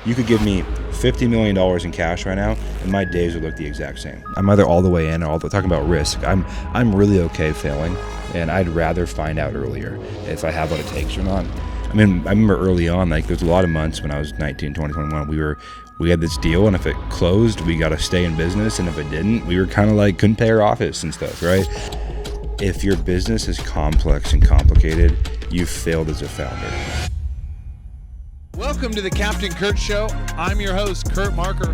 You could give me $50 million in cash right now, and my days would look the exact same. I'm either all the way in or talking about risk. I'm really okay failing, and I'd rather find out earlier if I have what it takes or not. I mean, I remember early on, like there's a lot of months when I was 19, 20, 21, we had this deal, and if it closed, we got to stay in business, and if it didn't, we were kind of like couldn't pay our office and stuff, right? If your business is complex and complicated, you failed as a founder. Welcome to the Captain Curt Show. I'm your host, Curt Marker,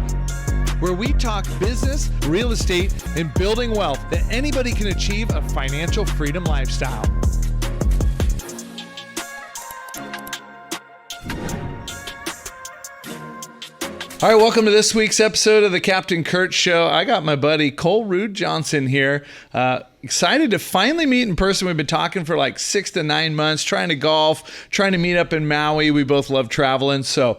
where we talk business, real estate, and building wealth that anybody can achieve a financial freedom lifestyle. All right, welcome to this week's episode of the Captain Curt Show. I got my buddy Cole Ruud-Johnson here. Excited to finally meet in person. We've been talking for like 6 to 9 months, trying to golf, trying to meet up in Maui. We both love traveling. So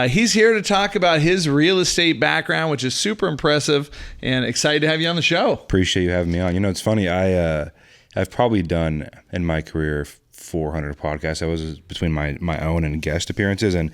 he's here to talk about his real estate background, which is super impressive, and excited to have you on the show. Appreciate you having me on. You know, it's funny. I've probably done in my career 400 podcasts. I was between my own and guest appearances, and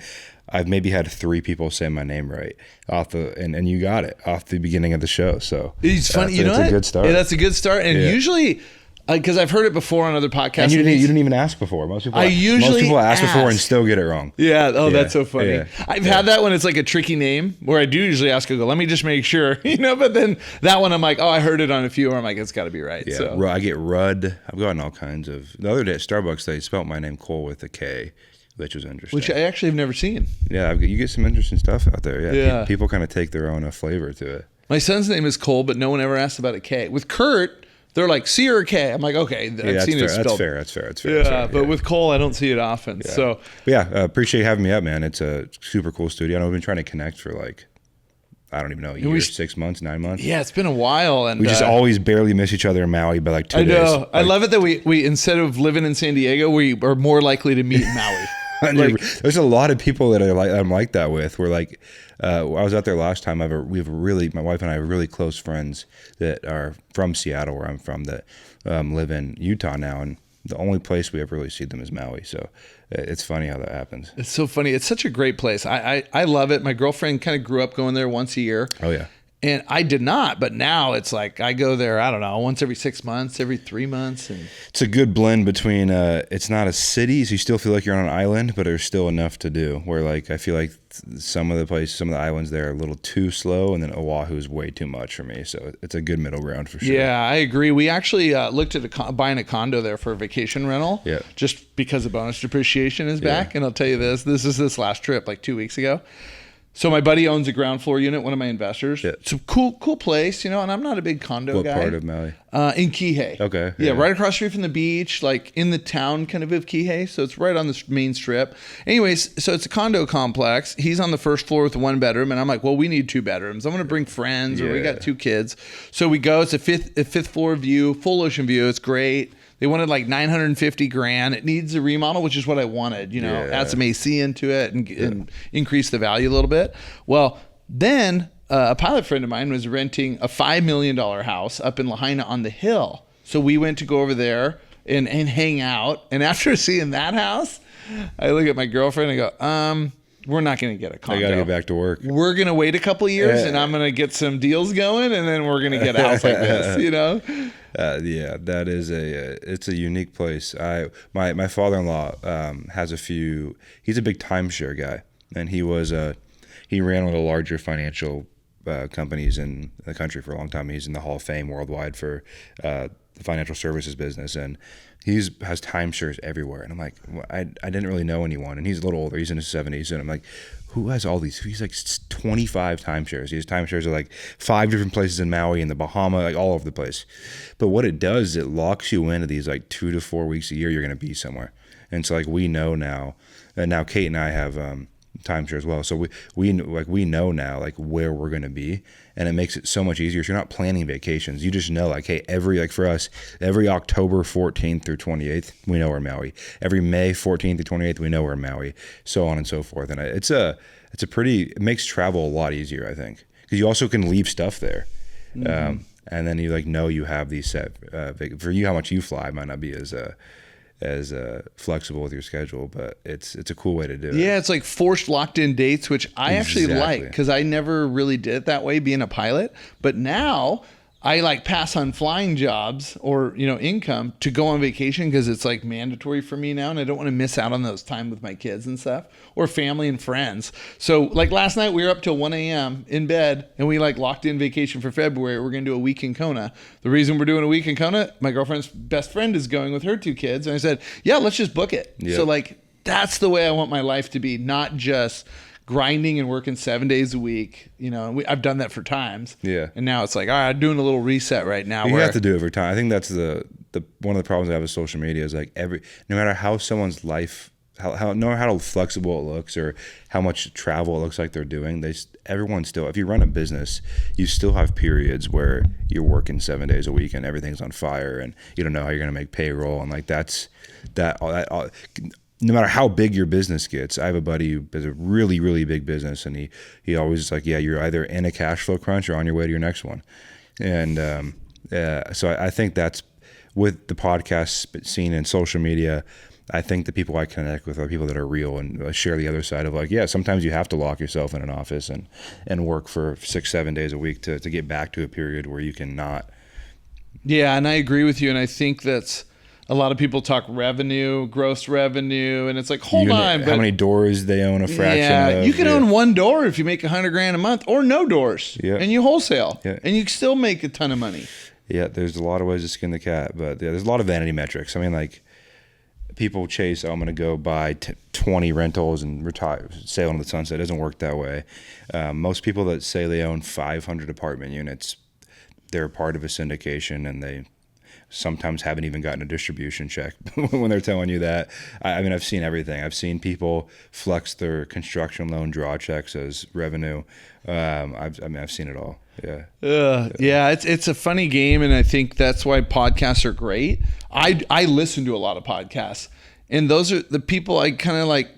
I've maybe had 3 people say my name right and you got it off the beginning of the show. So it's funny, you know, that's a good start. Yeah, that's a good start. And usually, because I've heard it before on other podcasts, and you didn't even ask before. Most people ask before and still get it wrong. Yeah. Oh, that's so funny. Yeah. I've had that when it's like a tricky name where I do usually ask, let me just make sure, but then that one I'm like, I heard it on a few, or I'm like, it's got to be right. Yeah. So I get Rudd. I've gotten all kinds of. The other day at Starbucks, they spelt my name Cole with a K, which was interesting. Which I actually have never seen. Yeah, you get some interesting stuff out there. Yeah. People kind of take their own flavor to it. My son's name is Cole, but no one ever asked about a K. With Curt, they're like C or K. I'm like, okay, I've seen it spelled. That's fair. Yeah, but with Cole, I don't see it often. Yeah. So appreciate you having me up, man. It's a super cool studio. I know we've been trying to connect for I don't even know, a year, 6 months, 9 months. Yeah, it's been a while. And we just always barely miss each other in Maui by 2 days. I know. I love it that we instead of living in San Diego, we are more likely to meet in Maui. There's a lot of people that I'm like that with. We're like, I was out there last time. My wife and I have really close friends that are from Seattle, where I'm from, that live in Utah now, and the only place we ever really see them is Maui. So it's funny how that happens. It's so funny. It's such a great place. I love it. My girlfriend kind of grew up going there once a year. Oh yeah. And I did not, but now it's like I go there, I don't know, once every 6 months, every 3 months. And it's a good blend between, it's not a city, so you still feel like you're on an island, but there's still enough to do. Where I feel like some of the islands there are a little too slow, and then Oahu is way too much for me. So it's a good middle ground for sure. Yeah, I agree. We actually looked at buying a condo there for a vacation rental. Yeah. Just because the bonus depreciation is back. And I'll tell you this is this last trip, like 2 weeks ago. So my buddy owns a ground floor unit, one of my investors. Yeah. It's a cool place, and I'm not a big condo guy. What part of Maui? In Kihei. Okay. Yeah, right across the street from the beach, like in the town kind of Kihei. So it's right on the main strip. Anyways, so it's a condo complex. He's on the first floor with a 1 bedroom, and I'm like, well, we need 2 bedrooms. I'm going to bring friends, or we got 2 kids. So we go. It's a fifth floor view, full ocean view. It's great. They wanted like $950,000. It needs a remodel, which is what I wanted, add some AC into it and increase the value a little bit. Well, then a pilot friend of mine was renting a $5 million house up in Lahaina on the hill. So we went to go over there and hang out. And after seeing that house, I look at my girlfriend and go, we're not going to get a condo. I got to get back to work. We're going to wait a couple of years, and I'm going to get some deals going, and then we're going to get a house like this, that is it's a unique place. My father-in-law has he's a big timeshare guy, and he ran one of the larger financial companies in the country for a long time. He's in the Hall of Fame worldwide for the financial services business, and has timeshares everywhere. And I'm like, well, I didn't really know anyone, and he's a little older. He's in his 70s, and I'm like, who has all these? He's like 25 timeshares. He has timeshares at like 5 different places in Maui and the Bahamas, like all over the place. But what it does is it locks you into these like 2 to 4 weeks a year you're going to be somewhere. And so we know now, and now Kate and I have timeshare as well. So we know now where we're going to be, and it makes it so much easier. So you're not planning vacations. You just know hey, for us, every October 14th through 28th, we know we're in Maui. Every May 14th through 28th, we know we're in Maui, so on and so forth. And it makes travel a lot easier, I think, because you also can leave stuff there. Mm-hmm. And then you know you have these set, for you, how much you fly might not be as flexible with your schedule, but it's a cool way to do it. Yeah, it's like forced locked in dates, which I actually Exactly. like because I never really did it that way being a pilot. But now I like pass on flying jobs or, income to go on vacation because it's like mandatory for me now. And I don't want to miss out on those time with my kids and stuff or family and friends. So like last night we were up till 1 a.m. in bed and we like locked in vacation for February. We're going to do a week in Kona. The reason we're doing a week in Kona, my girlfriend's best friend is going with her 2 kids. And I said, yeah, let's just book it. Yep. So like, that's the way I want my life to be, not just grinding and working 7 days a week, and I've done that for times. Yeah. And now it's like, all right, I'm doing a little reset right now. You have to do it over time. I think that's the one of the problems I have with social media is like no matter how someone's life, no matter how flexible it looks or how much travel it looks like they're doing, everyone still, if you run a business, you still have periods where you're working 7 days a week and everything's on fire and you don't know how you're going to make payroll. And like that no matter how big your business gets. I have a buddy who has a really, really big business, and he always is like, yeah, you're either in a cash flow crunch or on your way to your next one. And so I think that's with the podcast scene and social media. I think the people I connect with are people that are real and share the other side of like, yeah, sometimes you have to lock yourself in an office and work for 6-7 days a week to get back to a period where you can not. Yeah, and I agree with you, and I think that's a lot of people talk revenue, gross revenue, and it's like, hold on. How many doors they own a fraction of. You can own one door if you make $100,000 a month, or no doors, and you wholesale, and you still make a ton of money. Yeah, there's a lot of ways to skin the cat, but there's a lot of vanity metrics. I mean, like people chase, I'm going to go buy 20 rentals and retire, sail into the sunset. It doesn't work that way. Most people that say they own 500 apartment units, they're part of a syndication, and they sometimes haven't even gotten a distribution check when they're telling you that. I mean, I've seen everything. I've seen people flex their construction loan draw checks as revenue. I've seen it all. Yeah. It's a funny game, and I think that's why podcasts are great. I listen to a lot of podcasts, and those are the people I kind of like,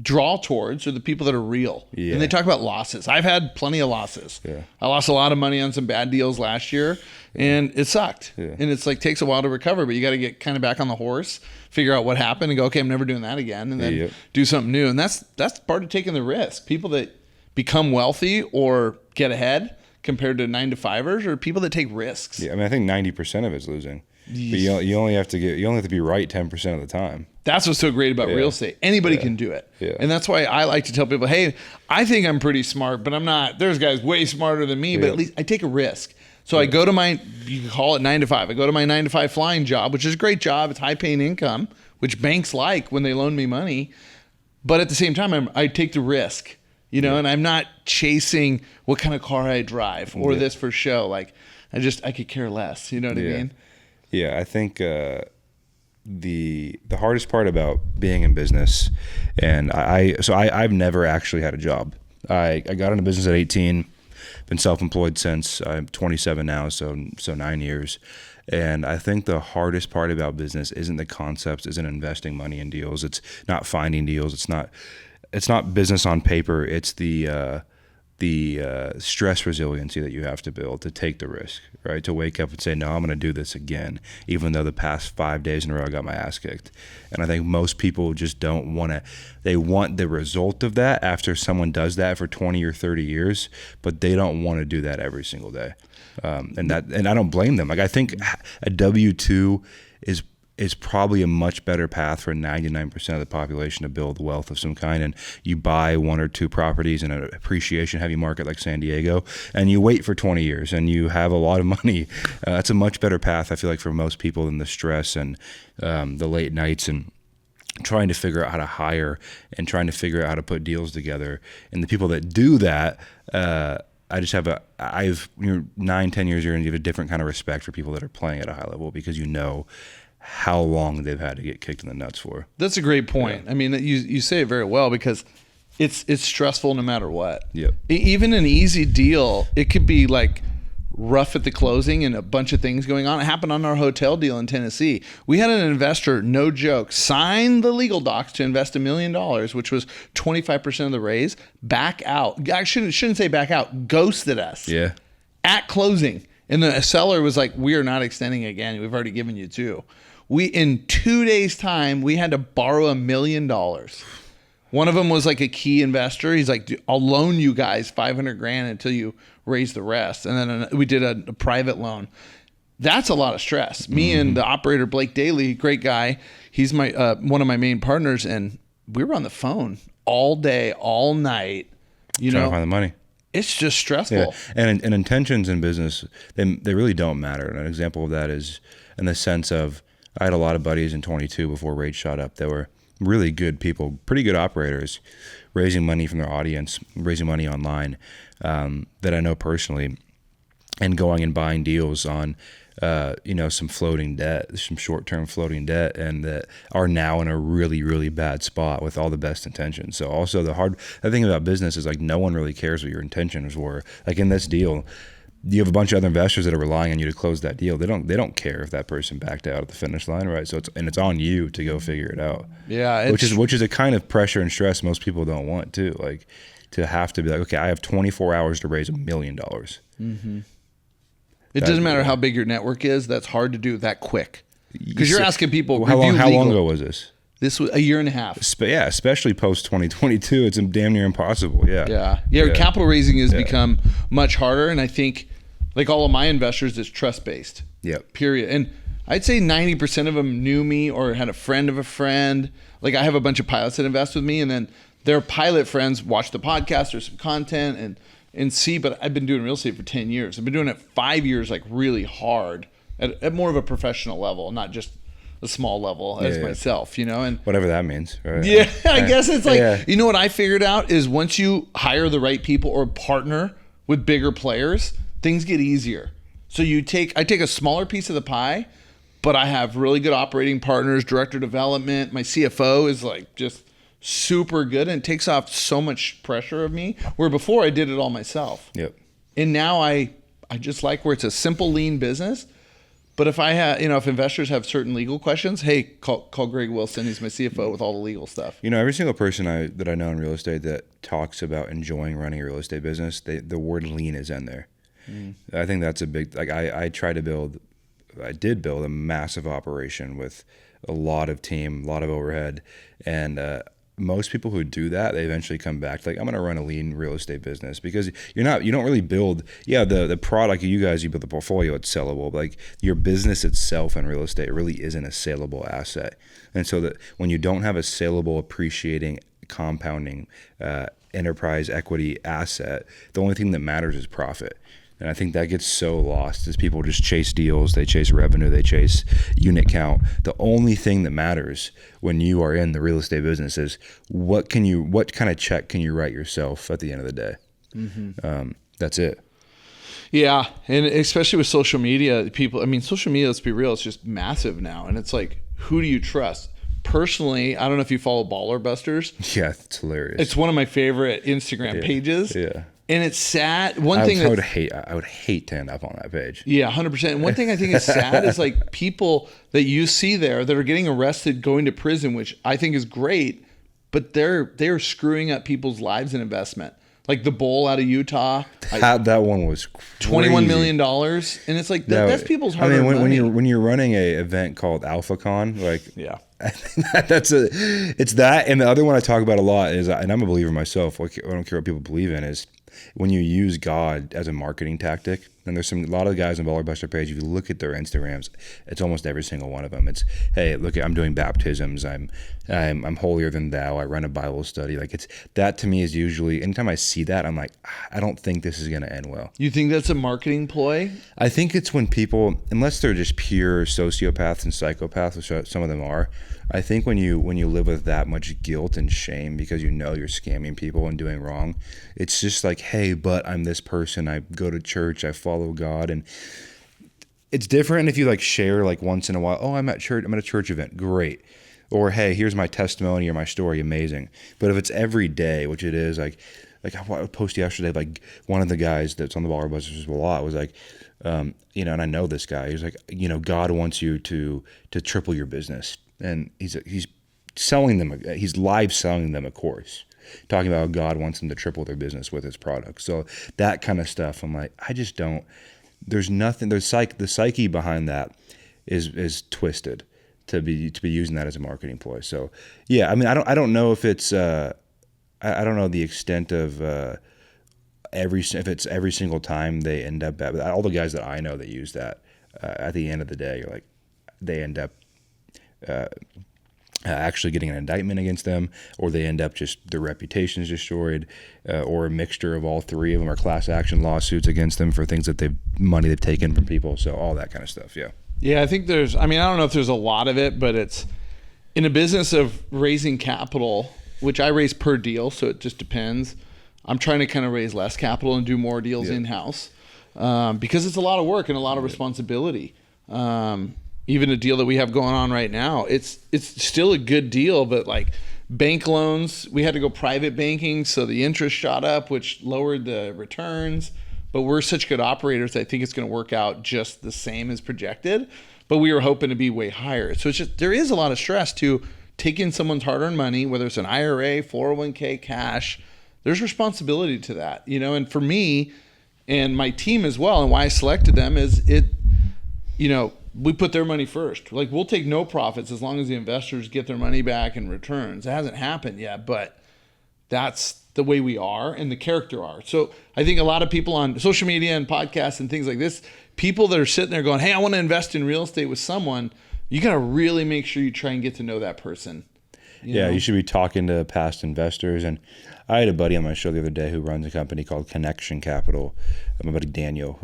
draw towards are the people that are real. Yeah. And they talk about losses. I've had plenty of losses. Yeah. I lost a lot of money on some bad deals last year, and it sucked. Yeah. And it's like takes a while to recover, but you got to get kind of back on the horse, figure out what happened, and go, okay, I'm never doing that again, and then do something new. And that's part of taking the risk. People that become wealthy or get ahead compared to 9-to-5ers are people that take risks. Yeah, I mean, I think 90% of it's losing. But you only have to be right 10% of the time. That's what's so great about real estate. Anybody can do it. Yeah. And that's why I like to tell people, hey, I think I'm pretty smart, but I'm not. There's guys way smarter than me, but at least I take a risk. So I go to you can call it 9-to-5. I go to my 9-to-5 flying job, which is a great job. It's high paying income, which banks like when they loan me money. But at the same time, I take the risk, and I'm not chasing what kind of car I drive or this for show. Like I could care less. You know what I mean? Yeah, I think the hardest part about being in business, and I've never actually had a job. I got into business at 18, been self-employed since. I'm 27 now, so 9 years. And I think the hardest part about business isn't the concepts, isn't investing money in deals. It's not finding deals. It's not business on paper. It's the stress resiliency that you have to build to take the risk, right? To wake up and say, no, I'm going to do this again, even though the past 5 days in a row I got my ass kicked. And I think most people just don't want to. They want the result of that after someone does that for 20 or 30 years, but they don't want to do that every single day. And I don't blame them. Like, I think a W-2 is probably a much better path for 99% of the population to build wealth of some kind. And you buy 1 or 2 properties in an appreciation heavy market like San Diego, and you wait for 20 years and you have a lot of money. That's a much better path, I feel like, for most people than the stress and the late nights and trying to figure out how to hire and trying to figure out how to put deals together. And the people that do that, I've 9-10 years here, and you have a different kind of respect for people that are playing at a high level because how long they've had to get kicked in the nuts for. That's a great point. Yeah. I mean, you say it very well because it's stressful no matter what. Yep. Even an easy deal, it could be like rough at the closing and a bunch of things going on. It happened on our hotel deal in Tennessee. We had an investor, no joke, sign the legal docs to invest $1 million, which was 25% of the raise, back out. I shouldn't say back out, ghosted us. Yeah. At closing. And the seller was like, we are not extending again. We've already given you 2. in 2 days time, we had to borrow $1 million. One of them was like a key investor. He's like, I'll loan you guys 500 grand until you raise the rest. And then we did a private loan. That's a lot of stress. Me and the operator, Blake Daly, great guy. He's my one of my main partners. And we were on the phone all day, all night. Trying to find the money. It's just stressful. Yeah. And intentions in business, they really don't matter. And an example of that is in the sense of, I had a lot of buddies in 22 before rates shot up that were really good people, pretty good operators, raising money from their audience, raising money online, that I know personally, and going and buying deals on, some floating debt, some short-term floating debt, and that are now in a really, really bad spot with all the best intentions. So also the thing about business is like no one really cares what your intentions were. Like in this deal, you have a bunch of other investors that are relying on you to close that deal. They don't care if that person backed out at the finish line, right? So it's on you to go figure it out. Yeah, which is a kind of pressure and stress most people don't want too. Like to have to be like, okay, I have 24 hours to raise $1 million. Mm-hmm. It doesn't matter how big your network is. That's hard to do that quick because you're asking people. How long ago was this? This was a year and a half. Yeah, especially post 2022, it's damn near impossible. Yeah. Capital raising has become much harder, and I think, like all of my investors, it's trust based. Yep. Period. And I'd say 90% of them knew me or had a friend of a friend. Like I have a bunch of pilots that invest with me, and then their pilot friends watch the podcast or some content and see. But I've been doing real estate for 10 years. I've been doing it 5 years, like really hard at more of a professional level, not just a small level as myself, and whatever that means, right? Yeah, I guess it's like, you know what I figured out is once you hire the right people or partner with bigger players, things get easier. So I take a smaller piece of the pie, but I have really good operating partners, director of development. My CFO is like just super good and it takes off so much pressure of me, where before I did it all myself. Yep. And now I just like where it's a simple, lean business. But if I have, if investors have certain legal questions, hey, call Greg Wilson. He's my CFO with all the legal stuff. Every single person that I know in real estate that talks about enjoying running a real estate business, the word lean is in there. I think that's a big, like I did build a massive operation with a lot of team, a lot of overhead. And most people who do that, they eventually come back to like, I'm going to run a lean real estate business, because you don't really build, the product, you build the portfolio, it's sellable. But like your business itself in real estate really isn't a saleable asset. And so that when you don't have a saleable, appreciating, compounding enterprise equity asset, the only thing that matters is profit. And I think that gets so lost as people just chase deals, they chase revenue, they chase unit count. The only thing that matters when you are in the real estate business is what kind of check can you write yourself at the end of the day? Mm-hmm. That's it. Yeah, and especially with social media, social media, let's be real, it's just massive now. And it's like, who do you trust? Personally, I don't know if you follow Baller Busters. Yeah, it's hilarious. It's one of my favorite Instagram pages. Yeah. And it's sad. I would hate to end up on that page. Yeah, 100%. And one thing I think is sad is like people that you see there that are getting arrested, going to prison, which I think is great, but they're screwing up people's lives and investment. Like the bull out of Utah. That one was crazy. $21 million. And it's like, that's people's hard-earned money. When you're running a event called AlphaCon, like, yeah. I think it's that. And the other one I talk about a lot is, and I'm a believer myself, like, I don't care what people believe in, is when you use God as a marketing tactic. And there's a lot of guys on Baller Buster page, if you look at their Instagrams, it's almost every single one of them. It's, hey, look, I'm doing baptisms. I'm holier than thou. I run a Bible study. Like, it's that to me is usually, anytime I see that, I'm like, I don't think this is going to end well. You think that's a marketing ploy? I think it's when people, unless they're just pure sociopaths and psychopaths, which some of them are, I think when you live with that much guilt and shame because you're scamming people and doing wrong, it's just like, hey, but I'm this person. I go to church. I follow God. And it's different if you like share like once in a while, oh, I'm at a church event. Great. Or, hey, here's my testimony or my story. Amazing. But if it's every day, which it is, like I posted yesterday, like one of the guys that's on the Baller Busters a lot was like, and I know this guy. He's like, God wants you to triple your business. And he's selling them, he's live selling them a course, talking about how God wants them to triple their business with his product. So that kind of stuff, I'm like, I just don't, there's nothing, the psyche behind that is twisted. to be using that as a marketing ploy. So yeah, I mean, I don't know if it's I don't know the extent of if it's every single time they end up at, all the guys that I know that use that at the end of the day, like they end up actually getting an indictment against them, or they end up just their reputation's destroyed, or a mixture of all three of them, or class action lawsuits against them for things that they've taken from people. So all that kind of stuff. Yeah. Yeah, I think I don't know if there's a lot of it, but it's in a business of raising capital, which I raise per deal, so it just depends. I'm trying to kind of raise less capital and do more deals in-house because it's a lot of work and a lot of responsibility. Even a deal that we have going on right now, it's still a good deal, but like bank loans, we had to go private banking, so the interest shot up, which lowered the returns. But we're such good operators, I think it's going to work out just the same as projected. But we were hoping to be way higher. So it's just, there is a lot of stress to take in someone's hard-earned money, whether it's an IRA, 401k, cash. There's responsibility to that, And for me and my team as well, and why I selected them is we put their money first. Like, we'll take no profits as long as the investors get their money back in returns. It hasn't happened yet, but that's the way we are and the character are. So I think a lot of people on social media and podcasts and things like this, people that are sitting there going, hey, I want to invest in real estate with someone, you got to really make sure you try and get to know that person. You should be talking to past investors. And I had a buddy on my show the other day who runs a company called Connection Capital. My buddy Daniel.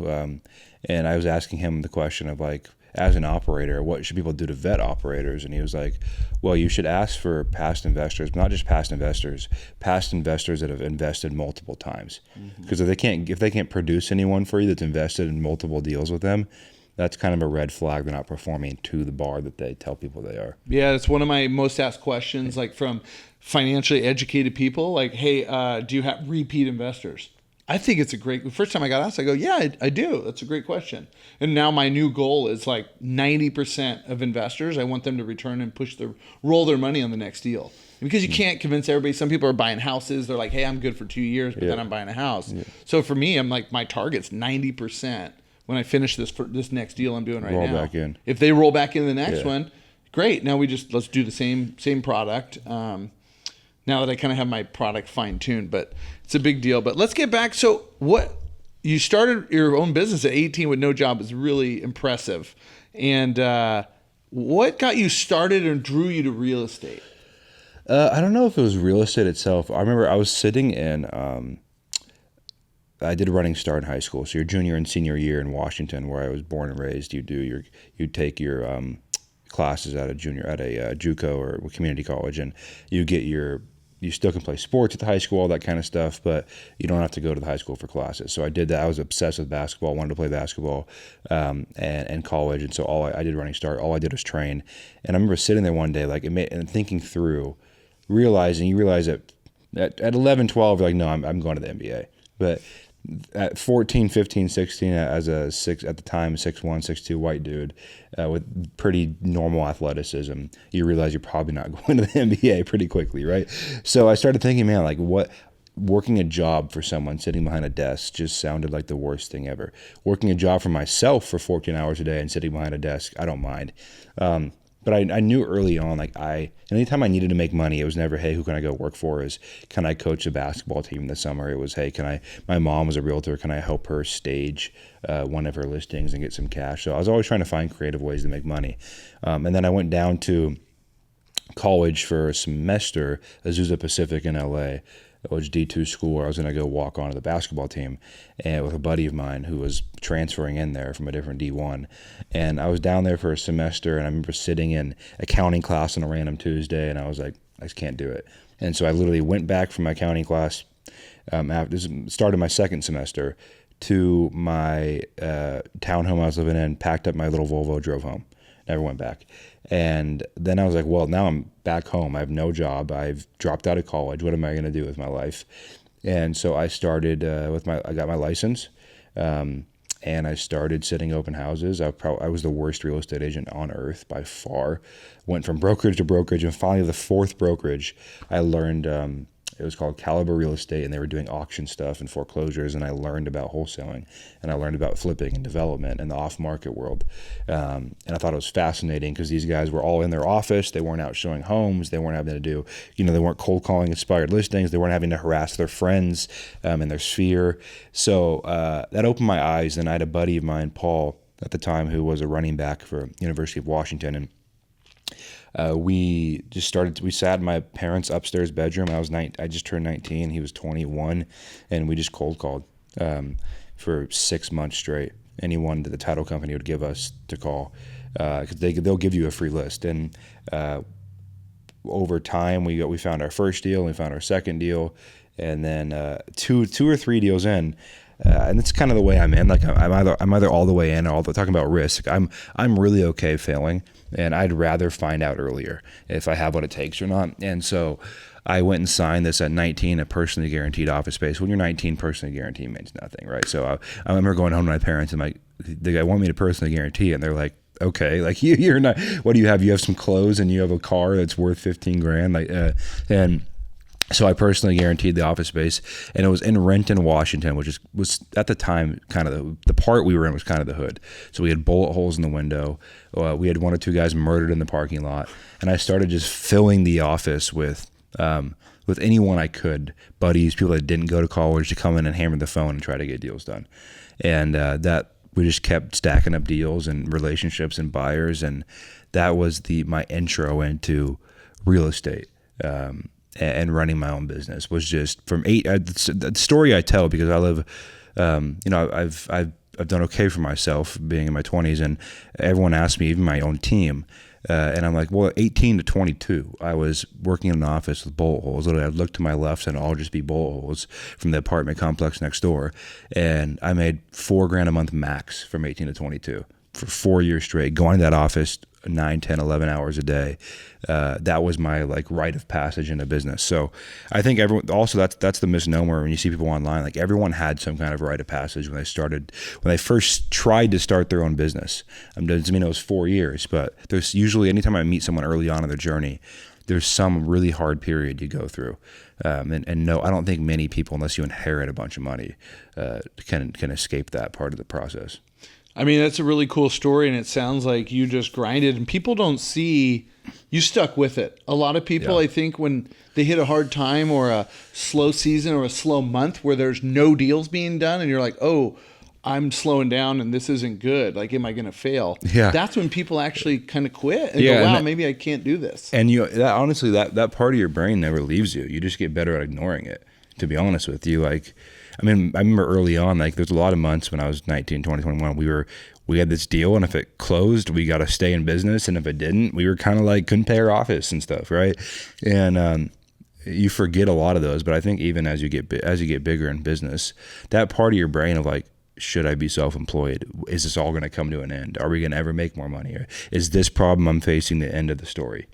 And I was asking him the question of, like, as an operator, what should people do to vet operators? And he was like, well, you should ask for past investors, but not just past investors that have invested multiple times. Because if they can't produce anyone for you that's invested in multiple deals with them, that's kind of a red flag. They're not performing to the bar that they tell people they are. Yeah, it's one of my most asked questions, like from financially educated people, like, hey, do you have repeat investors? I think it's the first time I got asked, I go, yeah, I do. That's a great question. And now my new goal is like 90% of investors, I want them to return and roll their money on the next deal. Because you can't convince everybody. Some people are buying houses. They're like, hey, I'm good for 2 years, but then I'm buying a house. Yeah. So for me, I'm like, my target's 90% when I finish this next deal I'm doing right now. Roll back in. If they roll back in the next one, great. Now let's do the same product. Now that I kind of have my product fine-tuned, but it's a big deal. But let's get back. So you started your own business at 18 with no job is really impressive. And what got you started and drew you to real estate? I don't know if it was real estate itself. I remember I was sitting in, I did a running start in high school. So your junior and senior year in Washington, where I was born and raised, you take your classes at a JUCO or community college, and you still can play sports at the high school, all that kind of stuff, but you don't have to go to the high school for classes. So I did that. I was obsessed with basketball, wanted to play basketball, and college. And so I did running start. All I did was train. And I remember sitting there one day, and thinking through, you realize that at 11, 12, you're like, no, I'm going to the NBA. But at 14, 15, 16, at the time, 6'1", 6'2", white dude with pretty normal athleticism, you realize you're probably not going to the NBA pretty quickly, right? So I started thinking, man, like, working a job for someone sitting behind a desk just sounded like the worst thing ever. Working a job for myself for 14 hours a day and sitting behind a desk, I don't mind. But I knew early on, anytime I needed to make money, it was never, hey, who can I go work for? Is, can I coach a basketball team this summer? It was, hey, my mom was a realtor. Can I help her stage one of her listings and get some cash? So I was always trying to find creative ways to make money. And then I went down to college for a semester, Azusa Pacific in LA. It was D2 school where I was going to go walk onto the basketball team, and with a buddy of mine who was transferring in there from a different D1. And I was down there for a semester, and I remember sitting in accounting class on a random Tuesday, and I was like, I just can't do it. And so I literally went back from my accounting class, started my second semester, to my townhome I was living in, packed up my little Volvo, drove home. Never went back. And then I was like, well, now I'm back home. I have no job. I've dropped out of college. What am I going to do with my life? And so I started I got my license, and I started sitting open houses. I was the worst real estate agent on earth by far. Went from brokerage to brokerage, and finally the fourth brokerage, I learned It was called Scalable Real Estate, and they were doing auction stuff and foreclosures. And I learned about wholesaling, and I learned about flipping and development and the off-market world. And I thought it was fascinating because these guys were all in their office. They weren't out showing homes. They weren't having to do, they weren't cold calling expired listings. They weren't having to harass their friends in their sphere. So that opened my eyes. And I had a buddy of mine, Paul, at the time, who was a running back for University of Washington, and we sat in my parents' upstairs bedroom. I just turned 19. He was 21, and we just cold called for 6 months straight. Anyone that the title company would give us to call, because they'll give you a free list. And over time, we found our first deal, we found our second deal, and then two or three deals in. And it's kind of the way I'm in. Like I'm either all the way in or talking about risk. I'm really okay failing, and I'd rather find out earlier if I have what it takes or not. And so I went and signed this at 19, a personally guaranteed office space. When you're 19, personally guaranteed means nothing, right? So I remember going home to my parents and the guy wanted me to personally guarantee, and they're like, okay, like you're not. What do you have? You have some clothes and you have a car that's worth $15,000, and. So I personally guaranteed the office space, and it was in Renton, Washington, which was at the time kind of the part we were in was kind of the hood. So we had bullet holes in the window. We had one or two guys murdered in the parking lot, and I started just filling the office with anyone I could, buddies, people that didn't go to college, to come in and hammer the phone and try to get deals done. And that we just kept stacking up deals and relationships and buyers, and that was my intro into real estate. And running my own business was just from the story I tell, because I live, I've done okay for myself being in my 20s, and everyone asks me, even my own team, and I'm like, well, 18 to 22, I was working in an office with bullet holes. Literally, I'd look to my left and it'd all just be bullet holes from the apartment complex next door, and I made $4,000 a month max from 18 to 22 for 4 years straight, going to that office 9, 10, 11 hours a day. That was my rite of passage into business. So I think everyone, also that's the misnomer when you see people online, like everyone had some kind of rite of passage when they first tried to start their own business. It doesn't mean it was 4 years, but there's usually, anytime I meet someone early on in their journey, there's some really hard period you go through. And no, I don't think many people, unless you inherit a bunch of money, can escape that part of the process. I mean, that's a really cool story, and it sounds like you just grinded, and people don't see you stuck with it. A lot of people, I think, when they hit a hard time or a slow season or a slow month where there's no deals being done, and you're like, oh, I'm slowing down and this isn't good. Like, am I going to fail? Yeah. That's when people actually kind of quit and go, wow, maybe I can't do this. And honestly, that part of your brain never leaves you. You just get better at ignoring it, to be honest with you. I remember early on, there's a lot of months when I was 19, 20, 21, we had this deal, and if it closed, we got to stay in business. And if it didn't, we were kind of couldn't pay our office and stuff, right? And you forget a lot of those. But I think even as you get bigger in business, that part of your brain of should I be self-employed? Is this all going to come to an end? Are we going to ever make more money? Or is this problem I'm facing the end of the story?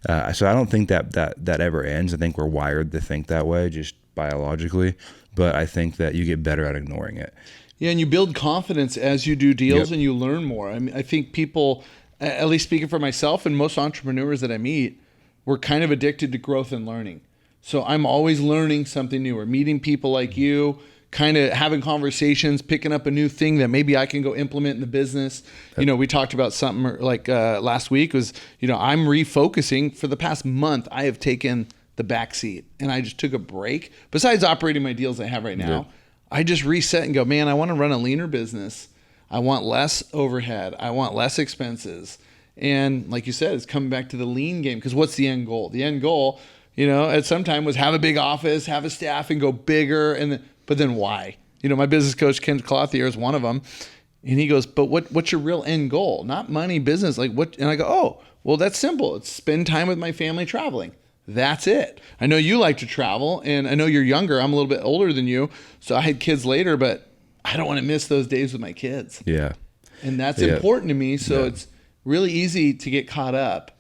So I don't think that ever ends. I think we're wired to think that way, just biologically. But I think that you get better at ignoring it. Yeah, and you build confidence as you do deals, and you learn more. I mean, I think people, at least speaking for myself and most entrepreneurs that I meet, we're kind of addicted to growth and learning. So I'm always learning something new, or meeting people like you, kind of having conversations, picking up a new thing that maybe I can go implement in the business. We talked about something last week was, I'm refocusing. For the past month, I have taken the back seat, and I just took a break. Besides operating my deals I have right now, I just reset and go, man, I want to run a leaner business. I want less overhead. I want less expenses. And like you said, it's coming back to the lean game, because what's the end goal? The end goal, at some time was have a big office, have a staff, and go bigger. But then why? My business coach, Ken Clothier, is one of them. And he goes, but what's your real end goal? Not money, business. What? And I go, oh, well, that's simple. It's spend time with my family traveling. That's it. I know you like to travel, and I know you're younger. I'm a little bit older than you, so I had kids later, but I don't want to miss those days with my kids. Yeah. And that's important to me, so it's really easy to get caught up.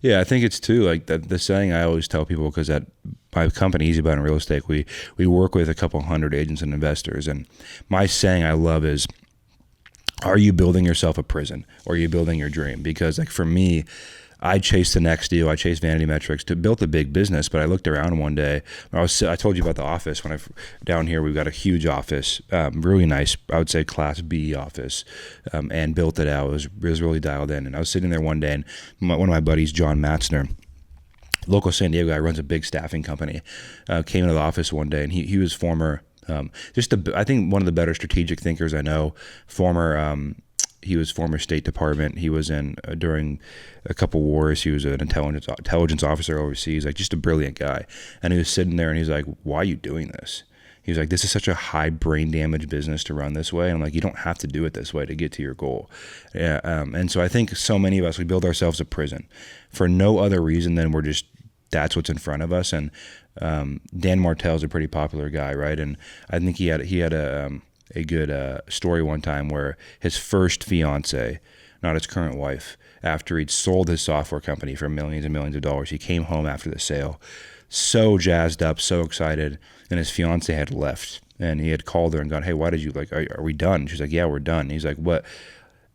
Yeah, I think it's too, the saying I always tell people, because at my company, Easy Button Real Estate, we work with a couple hundred agents and investors, and my saying I love is, are you building yourself a prison, or are you building your dream? Because for me, I chased the next deal. I chased vanity metrics to build a big business. But I looked around one day. I told you about the office. Down here, we've got a huge office, really nice. I would say Class B office, and built it out. It was really dialed in. And I was sitting there one day, and one of my buddies, John Matzner, local San Diego guy, runs a big staffing company, came into the office one day, and he was former, I think one of the better strategic thinkers I know. He was former State Department. He was in during a couple wars. He was an intelligence officer overseas. Like, just a brilliant guy. And he was sitting there, and he's like, "Why are you doing this?" He was like, "This is such a high brain damage business to run this way." And I'm like, "You don't have to do it this way to get to your goal." Yeah, and so I think so many of us, we build ourselves a prison for no other reason than that's what's in front of us. And Dan Martell's a pretty popular guy, right? And I think he had a good story one time where his first fiance, not his current wife, after he'd sold his software company for millions and millions of dollars, he came home after the sale so jazzed up, so excited, and his fiance had left. And he had called her and gone, "Hey, why did you, like, are we done?" She's like, "Yeah, we're done." He's like, "What?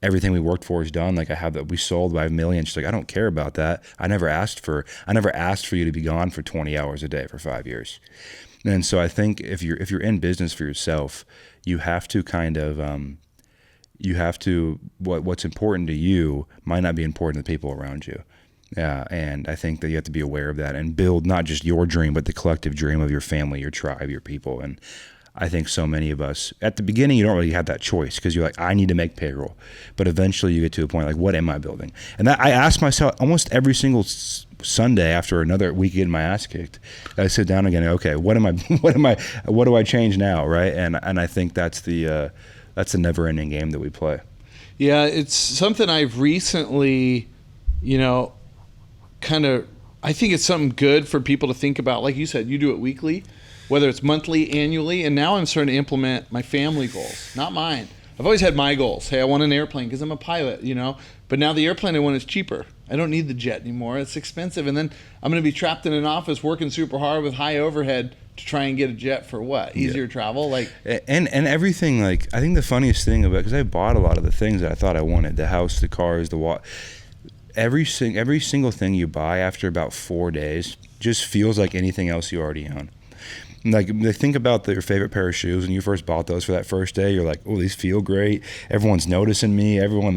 Everything we worked for is done? Like, we sold by $1 million." She's like, "I don't care about that. I never asked for you to be gone for 20 hours a day for 5 years." And so I think if you're in business for yourself, you have to kind of what's important to you might not be important to the people around you. And I think that you have to be aware of that and build not just your dream, but the collective dream of your family, your tribe, your people. And I think so many of us, at the beginning, you don't really have that choice because you're like, I need to make payroll. But eventually you get to a point like, what am I building? And that I ask myself almost every single Sunday after another week getting my ass kicked. I sit down again, okay, what do I change now, right? And I think that's the never-ending game that we play. Yeah, it's something I've recently, I think it's something good for people to think about. Like you said, you do it weekly, whether it's monthly, annually, and now I'm starting to implement my family goals, not mine. I've always had my goals. Hey, I want an airplane because I'm a pilot, but now the airplane I want is cheaper. I don't need the jet anymore. It's expensive. And then I'm going to be trapped in an office working super hard with high overhead to try and get a jet for what? Easier travel? Like, and everything. Like, I think the funniest thing about, because I bought a lot of the things that I thought I wanted, the house, the cars, the watch. Every single thing you buy after about 4 days just feels like anything else you already own. Like, think about your favorite pair of shoes when you first bought those for that first day. You're like, "Oh, these feel great. Everyone's noticing me. Everyone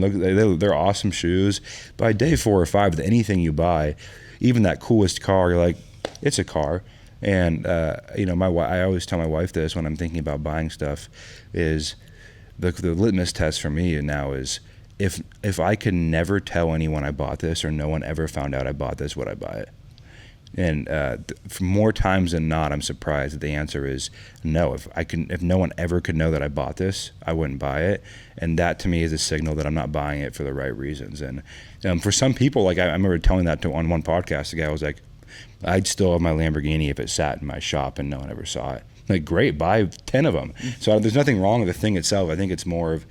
they're awesome shoes." By day 4 or 5, with anything you buy, even that coolest car, you're like, "It's a car." And I always tell my wife this when I'm thinking about buying stuff, is the litmus test for me now is if I could never tell anyone I bought this, or no one ever found out I bought this, would I buy it? And for more times than not, I'm surprised that the answer is no. If no one ever could know that I bought this, I wouldn't buy it. And that to me is a signal that I'm not buying it for the right reasons. And for some people, like I remember telling that on one podcast, the guy was like, "I'd still have my Lamborghini if it sat in my shop and no one ever saw it." Like, great, buy 10 of them. So there's nothing wrong with the thing itself. I think it's more of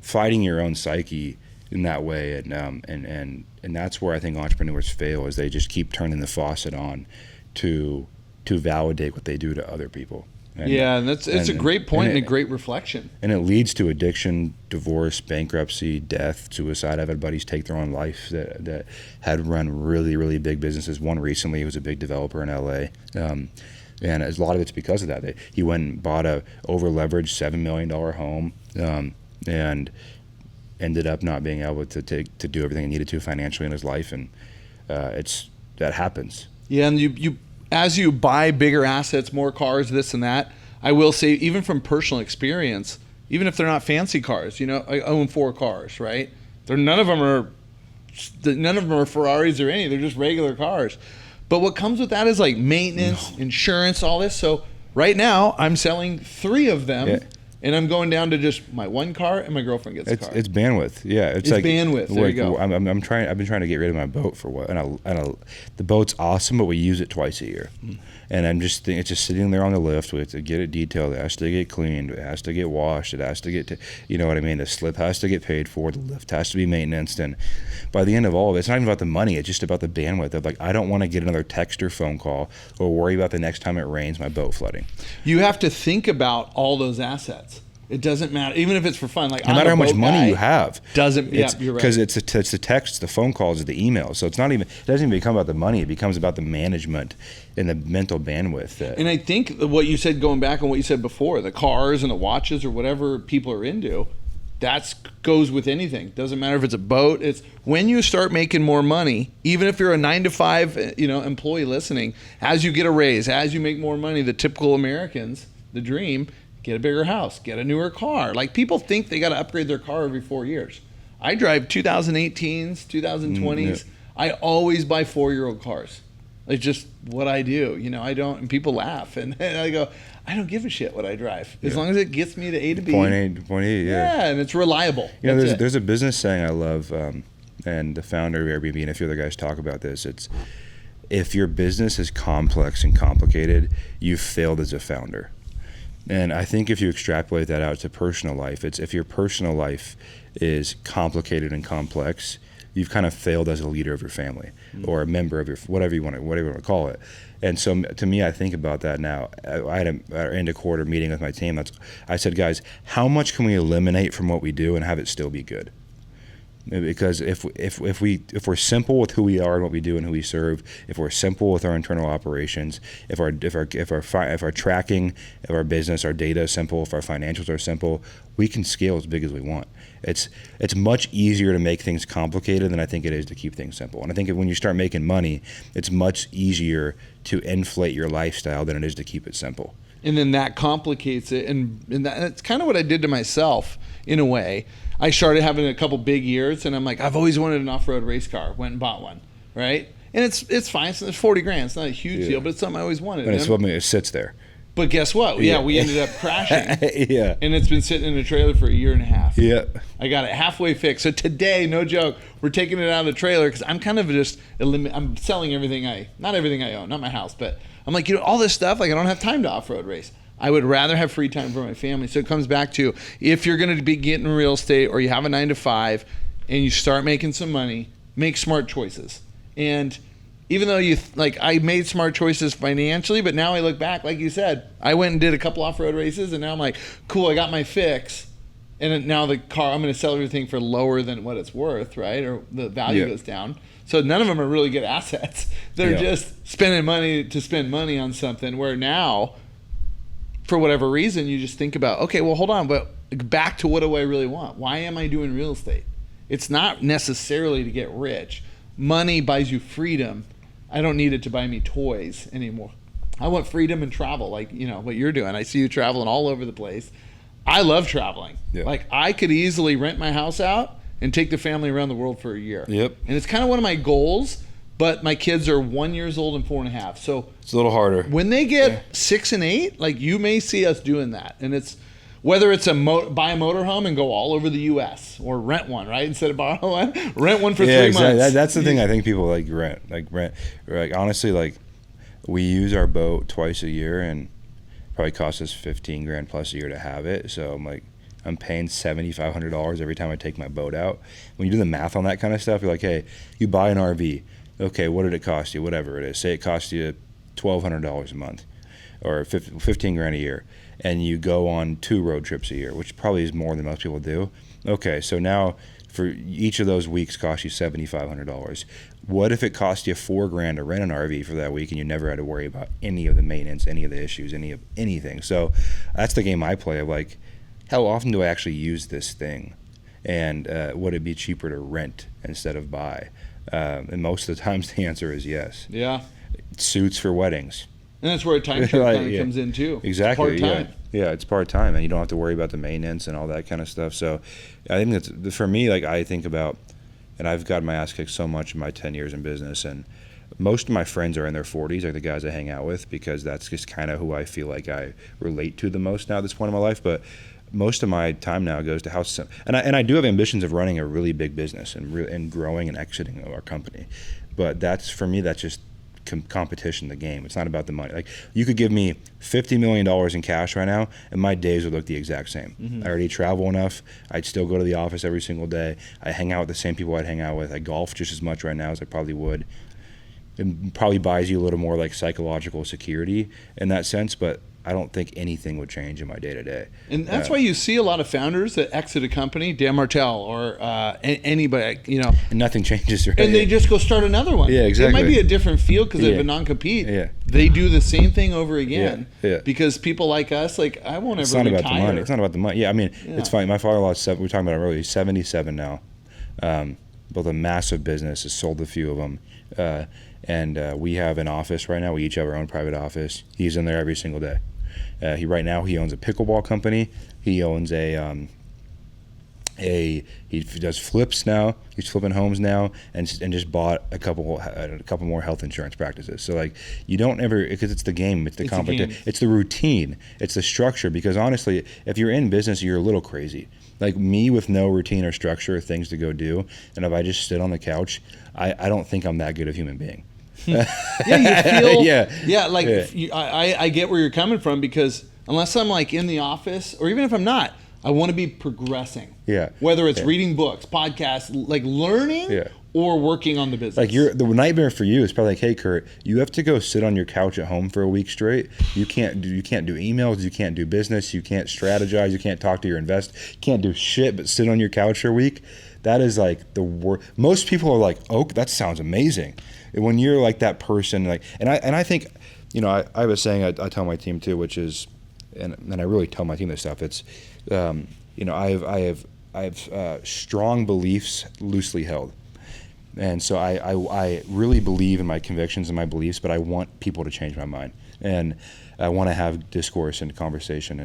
fighting your own psyche in that way, and that's where I think entrepreneurs fail, is they just keep turning the faucet on to validate what they do to other people. And it's a great point and a great reflection. And it leads to addiction, divorce, bankruptcy, death, suicide. I've had buddies take their own life that had run really, really big businesses. One recently, he was a big developer in LA. And a lot of it's because of that. He went and bought a over-leveraged $7 million home, and ended up not being able to do everything he needed to financially in his life, and that happens. Yeah, and you as you buy bigger assets, more cars, this and that, I will say, even from personal experience, even if they're not fancy cars, I own 4 cars, right? None of them are Ferraris or any. They're just regular cars. But what comes with that is like maintenance, insurance, all this. So right now, I'm selling 3 of them. Yeah. And I'm going down to just my one car, and my girlfriend gets a car. It's bandwidth, yeah. It's like bandwidth. There you go. I've been trying to get rid of my boat for what, and the boat's awesome, but we use it twice a year, and it's just sitting there on the lift. We have to get it detailed. It has to get cleaned. It has to get washed. It has to get you know what I mean. The slip has to get paid for. The lift has to be maintained. And by the end of all of it, it's not even about the money. It's just about the bandwidth of, like, I don't want to get another text or phone call or worry about the next time it rains my boat flooding. You have to think about all those assets. It doesn't matter, even if it's for fun. Like no matter how much money you have, doesn't. Yeah, you're right. Because it's the text, the phone calls, the emails. So it doesn't even become about the money. It becomes about the management and the mental bandwidth. And I think what you said, going back on what you said before, the cars and the watches or whatever people are into, that goes with anything. Doesn't matter if it's a boat. It's when you start making more money, even if you're a 9-to-5, employee listening, as you get a raise, as you make more money, the typical Americans, the dream, get a bigger house, get a newer car. Like, people think they got to upgrade their car every 4 years. I drive 2018s, 2020s. I always buy 4-year-old cars. It's just what I do. I don't, and people laugh. And I go, I don't give a shit what I drive. As long as it gets me to A to B. Point A to point E, yeah. Yeah, and it's reliable. There's a business saying I love, and the founder of Airbnb and a few other guys talk about this. It's, if your business is complex and complicated, you've failed as a founder. And I think if you extrapolate that out to personal life, it's if your personal life is complicated and complex, you've kind of failed as a leader of your family or a member of your, whatever you want to call it. And so to me, I think about that now. I had an end of quarter meeting with my team. I said, guys, how much can we eliminate from what we do and have it still be good? Because if we're simple with who we are and what we do and who we serve, if we're simple with our internal operations, if our tracking of our business, our data is simple, if our financials are simple, we can scale as big as we want. It's much easier to make things complicated than I think it is to keep things simple. And I think when you start making money, it's much easier to inflate your lifestyle than it is to keep it simple. And then that complicates it, and that's kind of what I did to myself in a way. I started having a couple big years, and I'm like, I've always wanted an off-road race car. Went and bought one, right? And it's fine. So it's $40,000. It's not a huge deal, but it's something I always wanted. And it sits there. But guess what? Yeah, we ended up crashing. Yeah. And it's been sitting in a trailer for 1.5 years. Yeah. I got it halfway fixed. So today, no joke, we're taking it out of the trailer because I'm kind of just I'm selling not everything I own, not my house, but I'm like, all this stuff, like I don't have time to off-road race. I would rather have free time for my family. So it comes back to, if you're going to be getting real estate or you have a 9-to-5 and you start making some money, make smart choices. And even though I made smart choices financially, but now I look back, like you said, I went and did a couple off-road races, and now I'm like, cool, I got my fix. And now the car, I'm going to sell everything for lower than what it's worth, right? Or the value goes down. So none of them are really good assets. They're just spending money to spend money on something, where now, for whatever reason, you just think about, okay, well, hold on, but back to what do I really want? Why am I doing real estate? It's not necessarily to get rich. Money buys you freedom. I don't need it to buy me toys anymore. I want freedom and travel, like what you're doing. I see you traveling all over the place. I love traveling. Yeah. Like, I could easily rent my house out and take the family around the world for a year. Yep. And it's kind of one of my goals. But my kids are 1 year old and 4.5. So it's a little harder. When they get 6 and 8, like, you may see us doing that. And it's whether it's buy a motorhome and go all over the U.S. or rent one, right? Instead of borrow one, rent one for 3 months. That's the thing I think people rent. Like, honestly, like, we use our boat twice a year, and it probably costs us $15,000 plus a year to have it. So I'm paying $7,500 every time I take my boat out. When you do the math on that kind of stuff, you're like, hey, you buy an RV. Okay, what did it cost you? Whatever it is. Say it cost you $1,200 a month or $15,000 a year, and you go on 2 road trips a year, which probably is more than most people do. Okay, so now for each of those weeks cost you $7,500. What if it cost you $4,000 to rent an RV for that week, and you never had to worry about any of the maintenance, any of the issues, anything? So that's the game I play of, like, how often do I actually use this thing, and would it be cheaper to rent instead of buy? And most of the times the answer is yes. Yeah. Suits for weddings. And that's where a timeshare kind of comes in too. Exactly. It's part-time. Yeah, it's part-time, and you don't have to worry about the maintenance and all that kind of stuff. So I think that's, for me, like, I think about, and I've gotten my ass kicked so much in my 10 years in business, and most of my friends are in their 40s, like the guys I hang out with, because that's just kind of who I feel like I relate to the most now at this point in my life. But most of my time now goes to how, and I do have ambitions of running a really big business and growing and exiting our company. But that's, for me, that's just competition, the game. It's not about the money. Like, you could give me $50 million in cash right now, and my days would look the exact same. Mm-hmm. I already travel enough. I'd still go to the office every single day. I hang out with the same people I'd hang out with. I golf just as much right now as I probably would. It probably buys you a little more, like, psychological security in that sense, but I don't think anything would change in my day to day. And that's why you see a lot of founders that exit a company, Dan Martell or anybody, And nothing changes, right? and they just go start another one. Yeah, exactly. It might be a different field because they have a non-compete. Yeah. They do the same thing over again. Yeah. Because people like us, like, I won't It's ever not retire. about the money. It's not about the money. Yeah, I mean, it's fine. My father-in-law's we were talking about it earlier. He's 77 now. Built a massive business. Has sold a few of them. And we have an office right now. We each have our own private office. He's in there every single day. He owns a pickleball company. He owns he does flips now. He's flipping homes now, and just bought a couple more health insurance practices. So like, you don't ever, because it's the game, it's the competition, it's the routine, it's the structure. Because honestly, if you're in business, you're a little crazy. Like me with no routine or structure, things to go do, and if I just sit on the couch, I don't think I'm that good of a human being. Yeah, you feel. Like Yeah. I get where you're coming from, because unless I'm like in the office, or even if I'm not, I want to be progressing. Yeah. Whether it's reading books, podcasts, like learning, or working on the business. Like the nightmare for you is probably like, hey Curt, you have to go sit on your couch at home for a week straight. You can't do emails, you can't do business, you can't strategize, you can't talk to your investors, you can't do shit but sit on your couch for a week. That is like the worst. Most people are like, oh, that sounds amazing. When you're like that person, like, and I think, I was saying, I tell my team too, which is, and I really tell my team this stuff. It's, I have strong beliefs, loosely held, and so I really believe in my convictions and my beliefs, but I want people to change my mind, and I want to have discourse and conversation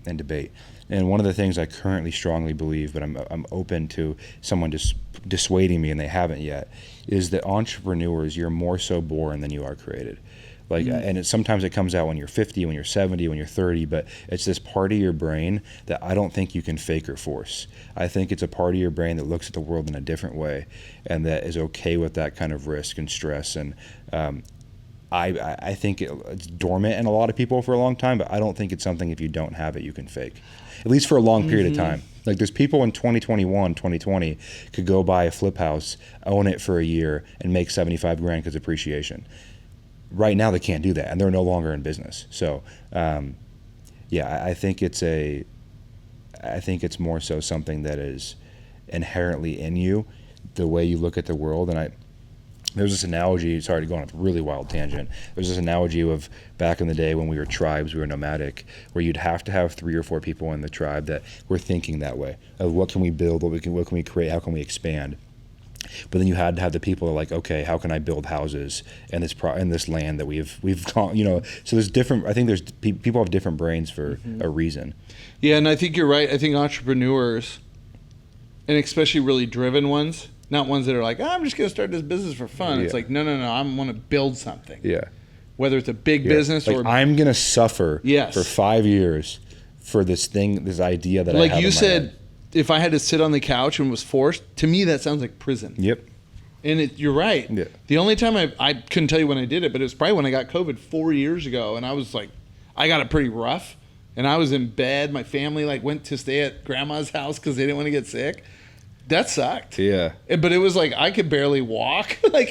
and debate. And one of the things I currently strongly believe, but I'm open to someone just dissuading me, and they haven't yet, is that entrepreneurs, you're more so born than you are created. Like, and sometimes it comes out when you're 50, when you're 70, when you're 30, but it's this part of your brain that I don't think you can fake or force. I think it's a part of your brain that looks at the world in a different way, and that is okay with that kind of risk and stress. And I think it's dormant in a lot of people for a long time, but I don't think it's something, if you don't have it, you can fake, at least for a long period of time. Like, there's people in 2021, 2020 could go buy a flip house, own it for a year, and make 75 grand because appreciation. Right now they can't do that, and they're no longer in business. So, I think it's more so something that is inherently in you, the way you look at the world. And there's this analogy, sorry to go on a really wild tangent. There's this analogy of back in the day when we were tribes, we were nomadic, where you'd have to have 3 or 4 people in the tribe that were thinking that way of what can we build, what can we create, how can we expand. But then you had to have the people that are like, okay, how can I build houses in this land that we've gone, So there's different. I think there's people have different brains for a reason. Yeah, and I think you're right. I think entrepreneurs, and especially really driven ones, not ones that are like, I'm just going to start this business for fun. Yeah. It's like, no, I want to build something. Yeah. Whether it's a big business like, or I'm going to suffer for 5 years for this idea that I have in my head. Like you said, if I had to sit on the couch and was forced, to me that sounds like prison. Yep. And you're right. Yeah. The only time I couldn't tell you when I did it, but it was probably when I got COVID 4 years ago, and I was like, I got it pretty rough, and I was in bed. My family went to stay at grandma's house because they didn't want to get sick. That sucked. Yeah. But it was like I could barely walk. I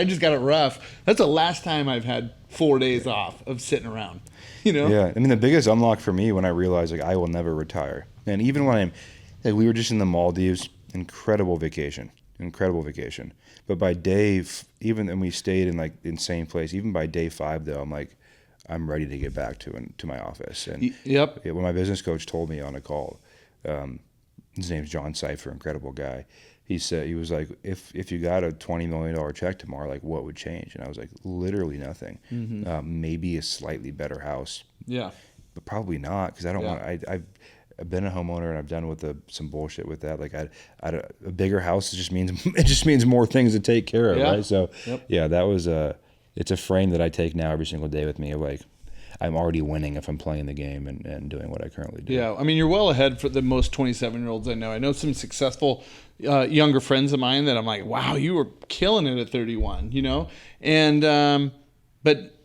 just got it rough. That's the last time I've had 4 days off of sitting around. Yeah. I mean, the biggest unlock for me when I realized I will never retire, and even when we were just in the Maldives, incredible vacation. But by and we stayed in insane place. Even by day 5 though, I'm ready to get back to my office. And when my business coach told me on a call, his name's John Cipher, incredible guy. He was like, if you got a $20 million check tomorrow, what would change? And I was like, literally nothing. Maybe a slightly better house. Yeah. But probably not, because I don't want. I've been a homeowner, and I've done with some bullshit with that. A bigger house just means more things to take care of, right? So that was it's a frame that I take now every single day with me. I'm already winning if I'm playing the game and doing what I currently do. Yeah, I mean, you're well ahead for the most 27-year-olds I know. I know some successful younger friends of mine that I'm like, wow, you were killing it at 31, And but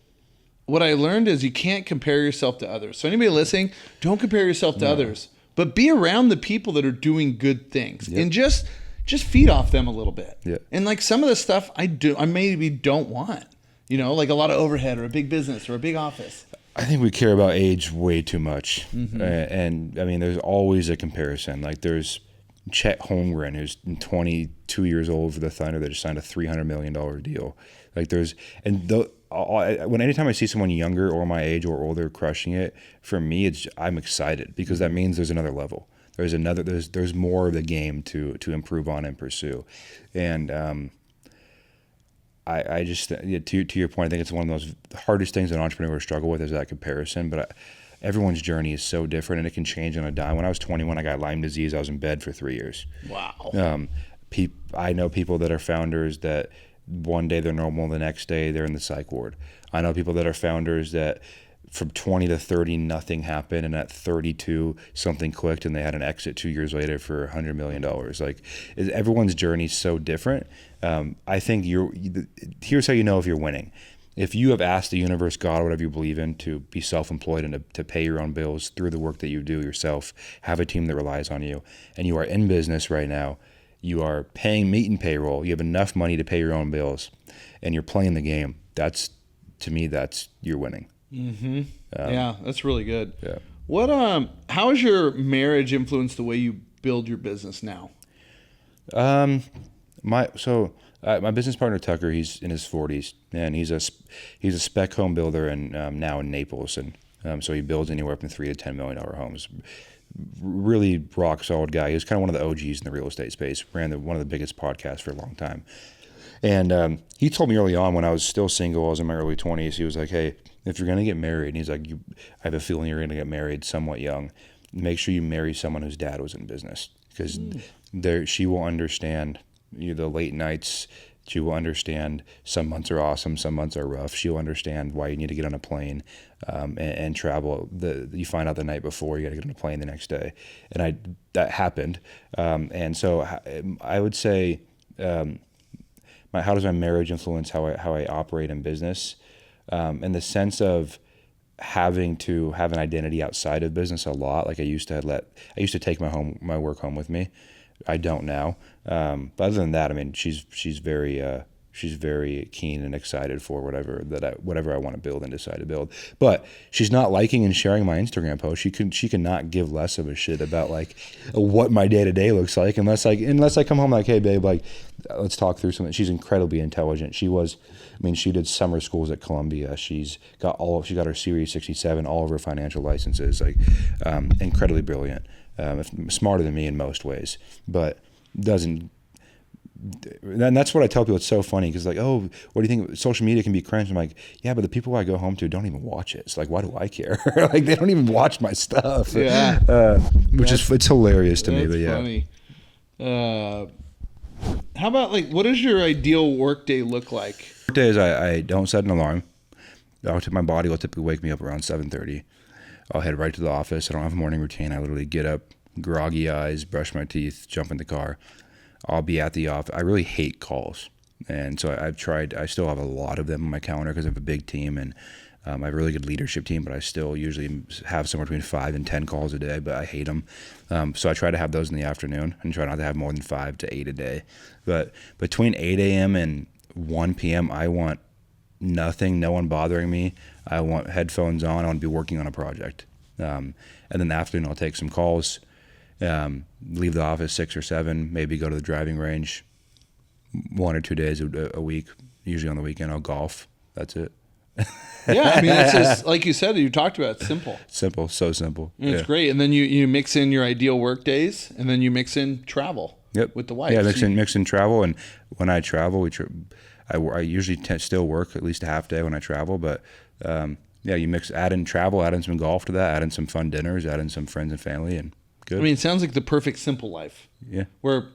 what I learned is you can't compare yourself to others. So anybody listening, don't compare yourself to others, but be around the people that are doing good things and just feed off them a little bit. Yeah. And some of the stuff I maybe don't want, like a lot of overhead or a big business or a big office. I think we care about age way too much. Mm-hmm. And I mean, there's always a comparison. Like there's Chet Holmgren, who's 22 years old for the Thunder, that just signed a $300 million deal. Like anytime I see someone younger or my age or older crushing it, for me, I'm excited because that means there's another level. There's more of the game to improve on and pursue. And, I just, to your point, I think it's one of those hardest things that entrepreneurs struggle with is that comparison. But everyone's journey is so different, and it can change on a dime. When I was 21, I got Lyme disease. I was in bed for 3 years. Wow. I know people that are founders that one day they're normal, the next day they're in the psych ward. I know people that are founders that from 20 to 30, nothing happened, and at 32, something clicked, and they had an exit 2 years later for $100 million. Like, everyone's journey is so different. I think here's how you know if you're winning. If you have asked the universe, God, whatever you believe in, to be self-employed and to pay your own bills through the work that you do yourself, have a team that relies on you, and you are in business right now, you are paying meat and payroll, you have enough money to pay your own bills, and you're playing the game, to me, you're winning. Mm-hmm. Yeah, that's really good. Yeah. What how has your marriage influenced the way you build your business now? My business partner Tucker, he's in his 40s, and he's a spec home builder, and now in Naples, and so he builds anywhere from $3 to $10 million homes. Really rock solid guy. He was kind of one of the OGs in the real estate space. Ran one of the biggest podcasts for a long time, and he told me early on when I was still single, I was in my early 20s. He was like, "Hey, if you're gonna get married," and he's like, "I have a feeling you're gonna get married somewhat young. Make sure you marry someone whose dad was in business, because she will understand the late nights. She will understand some months are awesome, some months are rough. She'll understand why you need to get on a plane and travel. You find out the night before, you got to get on a plane the next day." And that happened. And so I would say, how does my marriage influence how I operate in business? In the sense of having to have an identity outside of business a lot. Like I used to take my work home with me. I don't now. But other than that, I mean, she's very keen and excited for whatever I want to build and decide to build. But she's not liking and sharing my Instagram post. She cannot give less of a shit about like what my day to day looks like unless I come home like, "Hey babe, like let's talk through something." She's incredibly intelligent. She did summer schools at Columbia. She got her Series 67, all of her financial licenses. Like incredibly brilliant. Smarter than me in most ways, but doesn't. And that's what I tell people. It's so funny because like, "Oh, what do you think? Social media can be cringe." I'm like, yeah, but the people I go home to don't even watch it. It's like, why do I care? Like they don't even watch my stuff. Yeah, it's hilarious to me. But yeah, funny. How about like, what does your ideal workday look like? Days I don't set an alarm. My body will typically wake me up around 7:30. I'll head right to the office. I don't have a morning routine. I literally get up, groggy eyes, brush my teeth, jump in the car. I'll be at the office. I really hate calls. And so I still have a lot of them on my calendar because I have a big team and I have a really good leadership team, but I still usually have somewhere between 5 and 10 calls a day, but I hate them. So I try to have those in the afternoon and try not to have more than 5 to 8 a day. But between 8 a.m. and 1 p.m., I want nothing, no one bothering me. I want headphones on. I want to be working on a project. And then in the afternoon, I'll take some calls, leave the office 6 or 7, maybe go to the driving range 1 or 2 days a week. Usually on the weekend, I'll golf. That's it. Yeah, I mean, it's just, like you said, you talked about, it's simple. Simple, so simple. And it's great. And then you mix in your ideal work days, and then you mix in travel with the wife. Yeah, mix in travel. And when I travel, I usually still work at least a half day when I travel, but you add in travel, add in some golf to that, add in some fun dinners, add in some friends and family, and good. I mean, it sounds like the perfect simple life. Yeah. Where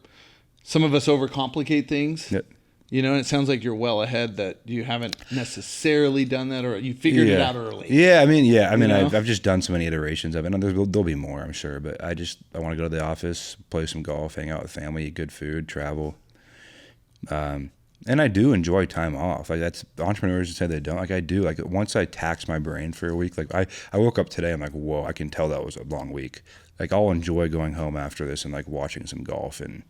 some of us overcomplicate things. Yep. And it sounds like you're well ahead that you haven't necessarily done that, or you figured it out early. Yeah, I mean, I've just done so many iterations of it. And there'll be more, I'm sure, but I want to go to the office, play some golf, hang out with family, eat good food, travel. And I do enjoy time off. Like that's entrepreneurs who say they don't. Like I do. Like once I tax my brain for a week, like I woke up today, I'm like, whoa, I can tell that was a long week. Like I'll enjoy going home after this and like watching some golf and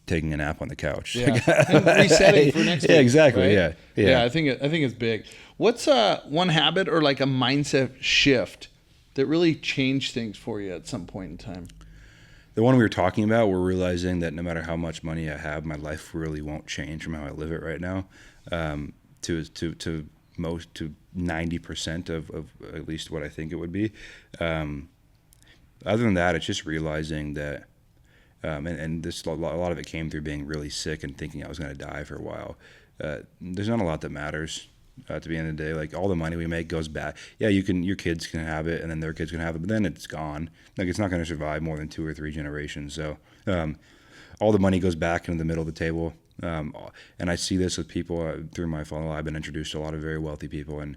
taking a nap on the couch. Yeah. And resetting for next week. Yeah, exactly. Right? Yeah. I think it's big. What's one habit or like a mindset shift that really changed things for you at some point in time? The one we were talking about, we're realizing that no matter how much money I have, my life really won't change from how I live it right now. To 90% of at least what I think it would be. Other than that, it's just realizing that, and this a lot of it came through being really sick and thinking I was going to die for a while. There's not a lot that matters. To the end of the day, like all the money we make goes back. Yeah, your kids can have it, and then their kids can have it, but then it's gone. Like it's not going to survive more than 2 or 3 generations. So, all the money goes back into the middle of the table. And I see this with people through my funnel. I've been introduced to a lot of very wealthy people, and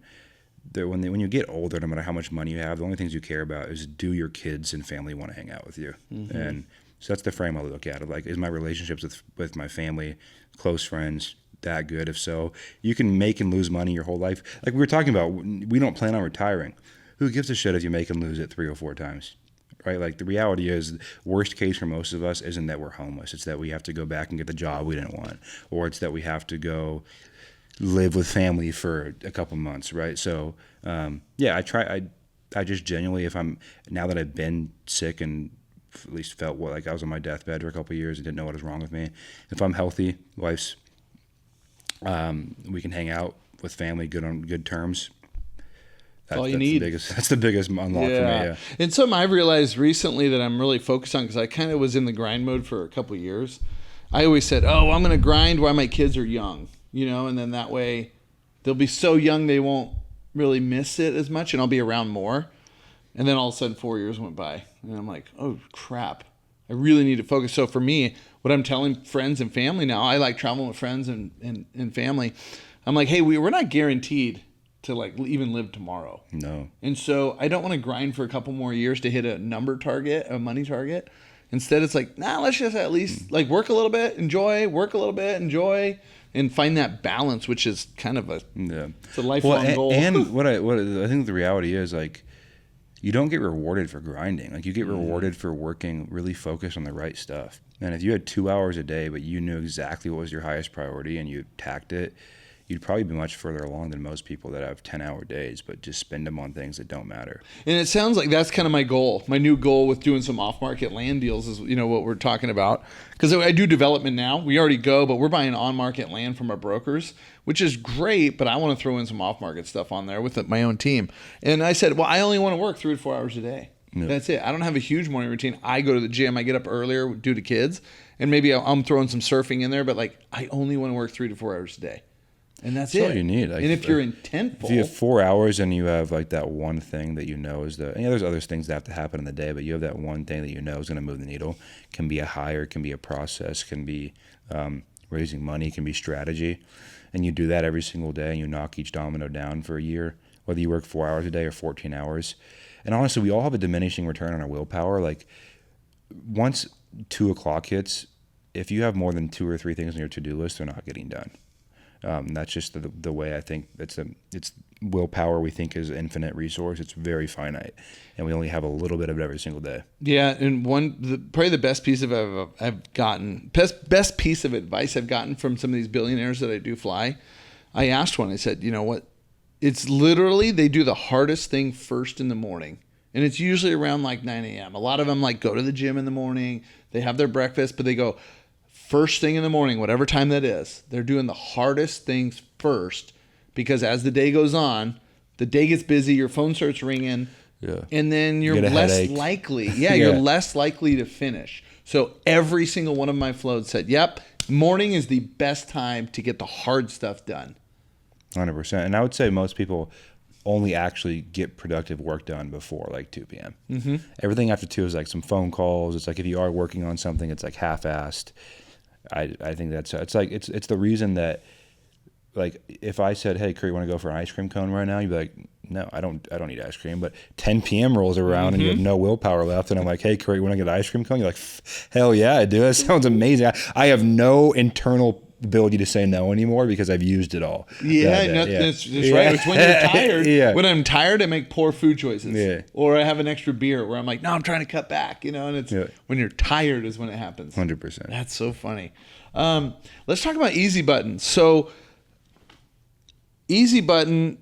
when you get older, no matter how much money you have, the only things you care about is do your kids and family want to hang out with you, and so that's the frame I look at it. Like, is my relationships with my family, close friends, that good? If so, you can make and lose money your whole life. Like we were talking about, we don't plan on retiring. Who gives a shit if you make and lose it 3 or 4 times, right? Like the reality is, worst case for most of us isn't that we're homeless. It's that we have to go back and get the job we didn't want, or it's that we have to go live with family for a couple months, right? So I just genuinely, now that I've been sick and at least felt like I was on my deathbed for a couple of years and didn't know what was wrong with me, if I'm healthy, life's we can hang out with family good on good terms. All you need. That's the biggest unlock for me. Yeah. And something I've realized recently that I'm really focused on, because I kind of was in the grind mode for a couple of years. I always said, I'm going to grind while my kids are young, and then that way they'll be so young they won't really miss it as much, and I'll be around more. And then all of a sudden 4 years went by, and I'm like, oh crap, I really need to focus. So for me, what I'm telling friends and family now, I like traveling with friends and family. I'm like, hey, we're not guaranteed to like even live tomorrow. No. And so I don't want to grind for a couple more years to hit a number target, a money target. Instead, it's like, let's just at least like work a little bit, enjoy, work a little bit, enjoy, and find that balance, which is kind of it's a lifelong goal. And what I think the reality is, like, you don't get rewarded for grinding. Like, you get rewarded for working really focused on the right stuff. And if you had 2 hours a day, but you knew exactly what was your highest priority and you attacked it, you'd probably be much further along than most people that have 10-hour days, but just spend them on things that don't matter. And it sounds like that's kind of my goal. My new goal with doing some off-market land deals is, what we're talking about. Because I do development now. We already go, but we're buying on-market land from our brokers, which is great, but I want to throw in some off-market stuff on there with my own team. And I said, I only want to work 3 to 4 hours a day. Yep. That's it. I don't have a huge morning routine. I go to the gym. I get up earlier due to kids. And maybe I'm throwing some surfing in there, but like I only want to work 3 to 4 hours a day. And that's it. All you need. Like, and if you're intentful. If you have 4 hours and you have like that one thing that is there's other things that have to happen in the day, but you have that one thing that is going to move the needle. Can be a hire, can be a process, can be raising money, can be strategy. And you do that every single day and you knock each domino down for a year, whether you work 4 hours a day or 14 hours. And honestly, we all have a diminishing return on our willpower. Like once 2 o'clock hits, if you have more than 2 or 3 things on your to-do list, they're not getting done. That's just the way I think it's willpower. We think is infinite resource. It's very finite, and we only have a little bit of it every single day. Yeah, and probably the best piece of I've gotten, best piece of advice I've gotten from some of these billionaires that I do fly. I asked one. I said, you know what? It's literally they do the hardest thing first in the morning, and it's usually around like 9 a.m. A lot of them like go to the gym in the morning. They have their breakfast, but they go. First thing in the morning, whatever time that is, they're doing the hardest things first because as the day goes on, the day gets busy, your phone starts ringing, and then you're less likely. You're less likely to finish. So every single one of my flows said, yep, morning is the best time to get the hard stuff done. 100%. And I would say most people only actually get productive work done before like 2 p.m. Mm-hmm. Everything after 2 is like some phone calls. It's like if you are working on something, it's like half-assed. I think it's the reason that, like, if I said, hey, Curt, you want to go for an ice cream cone right now? You'd be like, no, I don't eat ice cream. But 10 p.m. rolls around and you have no willpower left. And I'm like, hey, Curt, you want to get an ice cream cone? You're like, hell yeah, I do. That sounds amazing. I have no internal ability to say no anymore because I've used it all. Yeah, that's right. It's when you're tired. Yeah. When I'm tired, I make poor food choices. Yeah. Or I have an extra beer where I'm like, no, I'm trying to cut back, and it's when you're tired is when it happens. 100%. That's so funny. Let's talk about Easy Button. So Easy Button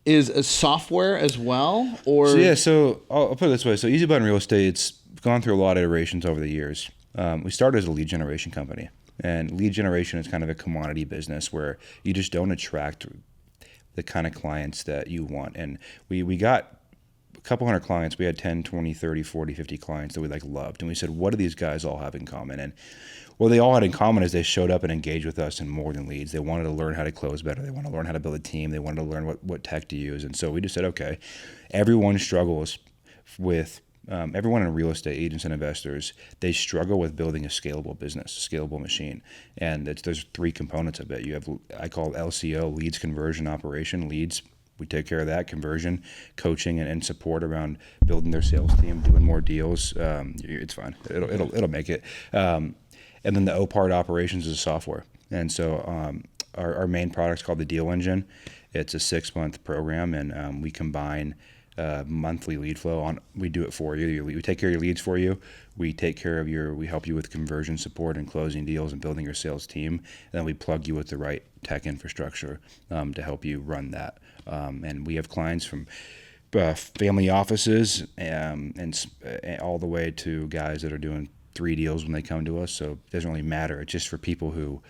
is a software as well, or so I'll put it this way. So Easy Button Real Estate, it's gone through a lot of iterations over the years. We started as a lead generation company, and lead generation is kind of a commodity business where you just don't attract the kind of clients that you want. And we got a couple hundred clients. We had 10, 20, 30, 40, 50 clients that we loved. And we said, what do these guys all have in common? And what they all had in common is they showed up and engaged with us in more than leads. They wanted to learn how to close better. They wanted to learn how to build a team. They wanted to learn what tech to use. And so we just said, okay, everyone struggles with, everyone in real estate, agents and investors, they struggle with building a scalable business, a scalable machine. And there's three components of it. You have, I call it LCO, leads, conversion, operation. Leads, we take care of that. Conversion, coaching, and support around building their sales team, doing more deals. It's fine. It'll make it. And then the O part, operations, is software. And so our main product is called the Deal Engine. It's a 6-month program, and we combine monthly lead flow. We do it for you. We take care of your leads for you. We take care of we help you with conversion support and closing deals and building your sales team. And then we plug you with the right tech infrastructure to help you run that. And we have clients from family offices and all the way to guys that are doing 3 deals when they come to us. So it doesn't really matter. It's just for people who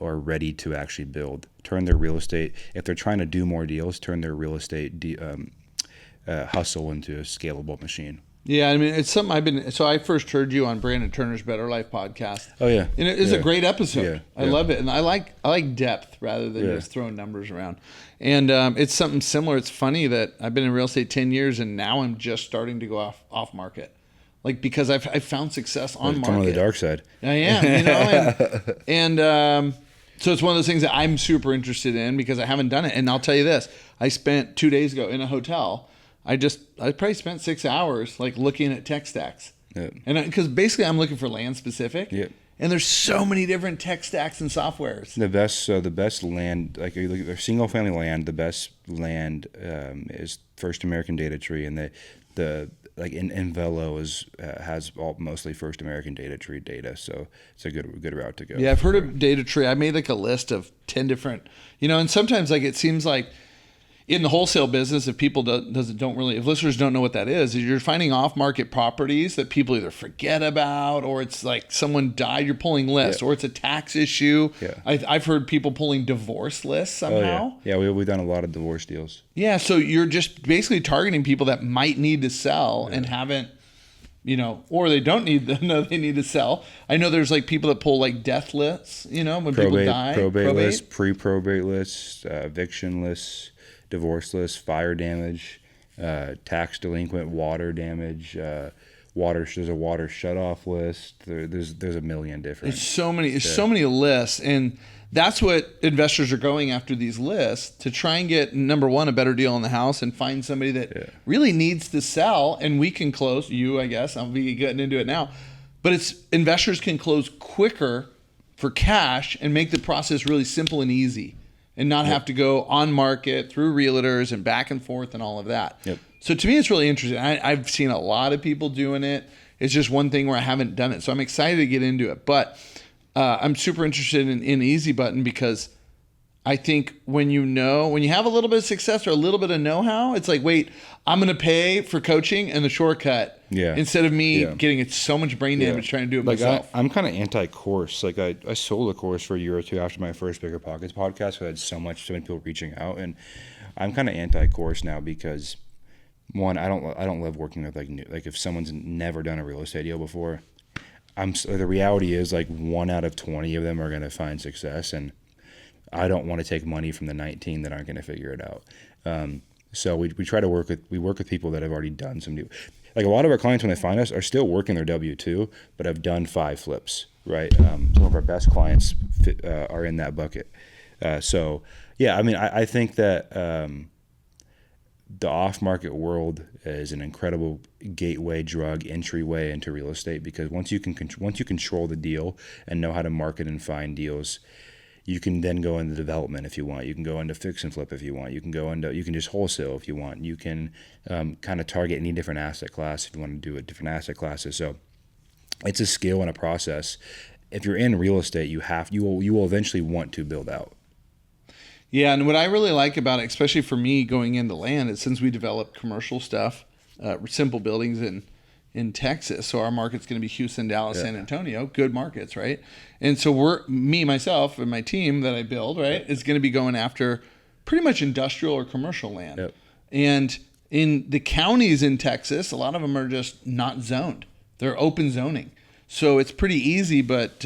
are ready to actually build, turn their real estate, if they're trying to do more deals, turn their real estate hustle into a scalable machine. Yeah, I mean, it's something so I first heard you on Brandon Turner's Better Life podcast. Oh yeah. And it is a great episode. Yeah. I love it. And I like depth rather than just throwing numbers around. And it's something similar. It's funny that I've been in real estate 10 years and now I'm just starting to go off market. Because I've found success on market. Come on the dark side. I am, and so it's one of those things that I'm super interested in because I haven't done it. And I'll tell you this: I spent 2 days ago in a hotel. I probably spent 6 hours looking at tech stacks, and because basically I'm looking for land specific. Yep. And there's so many different tech stacks and softwares. The best land, if you look at single family land, the best land is First American Data Tree, and in Velo has mostly First American Data Tree data, so it's a good route to go. Yeah, I've heard of Data Tree. I made a list of 10 different, and sometimes it seems like in the wholesale business, if people if listeners don't know what that is you're finding off-market properties that people either forget about, or it's like someone died, you're pulling lists, or it's a tax issue. Yeah. I've heard people pulling divorce lists somehow. Oh, yeah, we've done a lot of divorce deals. Yeah, so you're just basically targeting people that might need to sell and haven't, or they don't need to know they need to sell. I know there's people that pull death lists, when people die. Probate lists, pre-probate lists, eviction lists, divorce list, fire damage, tax delinquent, water damage, there's a water shutoff list. There's a million different. There's so many lists, and that's what investors are going after, these lists, to try and get, number one, a better deal on the house and find somebody that really needs to sell, and we can close. I guess I'll be getting into it now, but investors can close quicker for cash and make the process really simple and easy. And not have to go on market through realtors and back and forth and all of that. Yep. So to me, it's really interesting. I've seen a lot of people doing it. It's just one thing where I haven't done it. So I'm excited to get into it. But I'm super interested in Easy Button because I think when you have a little bit of success or a little bit of know-how, it's like, wait, I'm going to pay for coaching and the shortcut instead of me getting so much brain damage trying to do it myself. I'm kind of anti-course. I sold a course for a year or two after my first Bigger Pockets podcast. I had so many people reaching out, and I'm kind of anti-course now because, one, I don't love working with if someone's never done a real estate deal before. The reality is 1 out of 20 of them are going to find success, and I don't want to take money from the 19 that aren't going to figure it out. So we try to work with people that have already done some deals. A lot of our clients, when they find us, are still working their W-2, but have done 5 flips, right? Some of our best clients are in that bucket. So yeah, I mean, I think that the off-market world is an incredible gateway drug entryway into real estate, because once you control the deal and know how to market and find deals, You can then go into development if you want. You can go into fix and flip if you want. You can just wholesale if you want. You can kind of target any different asset class if you want to do it, different asset classes. So it's a skill and a process. If you're in real estate, you will eventually want to build out. Yeah, and what I really like about it, especially for me going into land, is since we develop commercial stuff, simple buildings in Texas, so our market's going to be Houston, Dallas, San Antonio, good markets, right? And so myself, and my team that I build, right, is going to be going after pretty much industrial or commercial land. Yep. And in the counties in Texas, a lot of them are just not zoned. They're open zoning. So it's pretty easy, but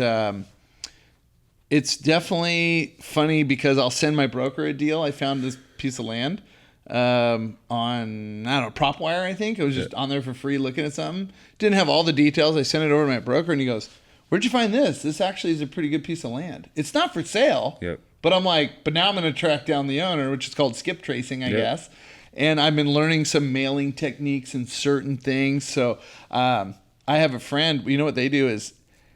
it's definitely funny because I'll send my broker a deal. I found this piece of land on, I don't know, PropWire, I think. I was just on there for free looking at something. Didn't have all the details. I sent it over to my broker, and he goes, "Where'd you find this? This actually is a pretty good piece of land. It's not for sale." Yep. But I'm like, but now I'm going to track down the owner, which is called skip tracing, I guess. And I've been learning some mailing techniques and certain things. So I have a friend, you know what they do is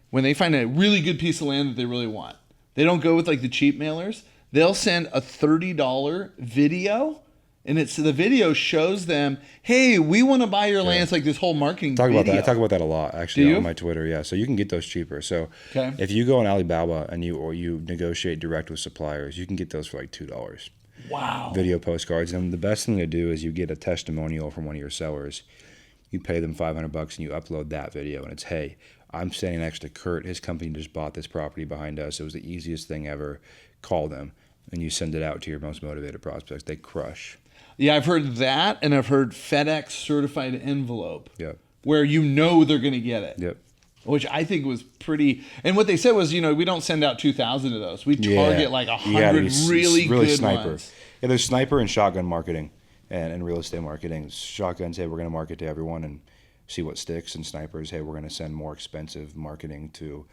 when they find a really good piece of land that they really want, they don't go with like the cheap mailers. They'll send a $30 video, and the video shows them, "Hey, we want to buy your land." It's like this whole marketing Talk video. about that. I talk about that a lot actually on my Twitter. Yeah, so you can get those cheaper. So if you go on Alibaba and you negotiate direct with suppliers, you can get those for like $2. Wow. Video postcards, and the best thing to do is you get a testimonial from one of your sellers. You pay them $500 and you upload that video, and it's, "Hey, I'm standing next to Curt. His company just bought this property behind us. It was the easiest thing ever. Call them." And you send it out to your most motivated prospects. They crush. Yeah, I've heard that, and I've heard FedEx certified envelope. Yep. Where you know they're going to get it. Yep. Which I think was pretty. And what they said was, we don't send out 2,000 of those. We target like 100 really good sniper. ones. Yeah, there's sniper and shotgun marketing and real estate marketing. Shotguns, hey, we're going to market to everyone and see what sticks. And snipers, hey, we're going to send more expensive marketing to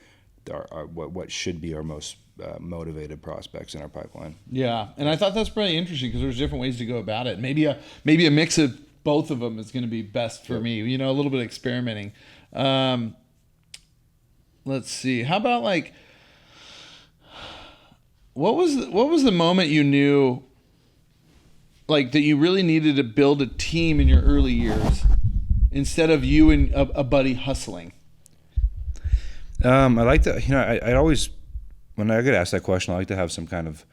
what should be our most motivated prospects in our pipeline. Yeah, and I thought that's really interesting because there's different ways to go about it. Maybe a mix of both of them is going to be best for me. A little bit of experimenting. Let's see. How about like, what was the moment you knew, like, that you really needed to build a team in your early years instead of you and a buddy hustling? I like to, I always, when I get asked that question, I like to have some kind of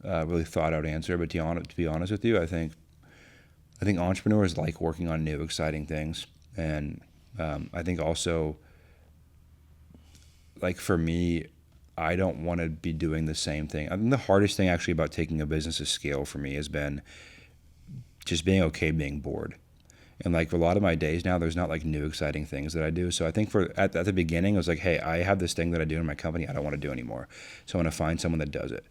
really thought out answer. But to be honest with you, I think entrepreneurs like working on new, exciting things, and I think also, like for me, I don't want to be doing the same thing. I think the hardest thing actually about taking a business to scale for me has been just being okay being bored. And like for a lot of my days now, there's not like new exciting things that I do. So I think at the beginning, I was like, hey, I have this thing that I do in my company I don't want to do anymore. So I want to find someone that does it.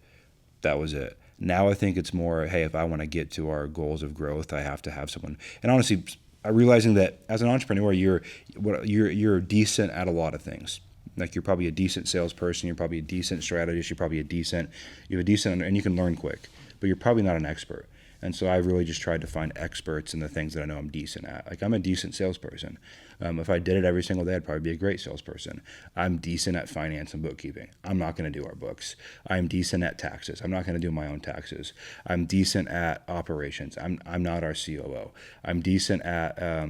That was it. Now I think it's more, hey, if I want to get to our goals of growth, I have to have someone. And honestly, I'm realizing that as an entrepreneur, you're decent at a lot of things. Like you're probably a decent salesperson, you're probably a decent strategist, you have a decent, and you can learn quick, but you're probably not an expert. And so I've really just tried to find experts in the things that I know I'm decent at. Like I'm a decent salesperson. If I did it every single day, I'd probably be a great salesperson. I'm decent at finance and bookkeeping. I'm not going to do our books. I'm decent at taxes. I'm not going to do my own taxes. I'm decent at operations. I'm not our COO. I'm decent at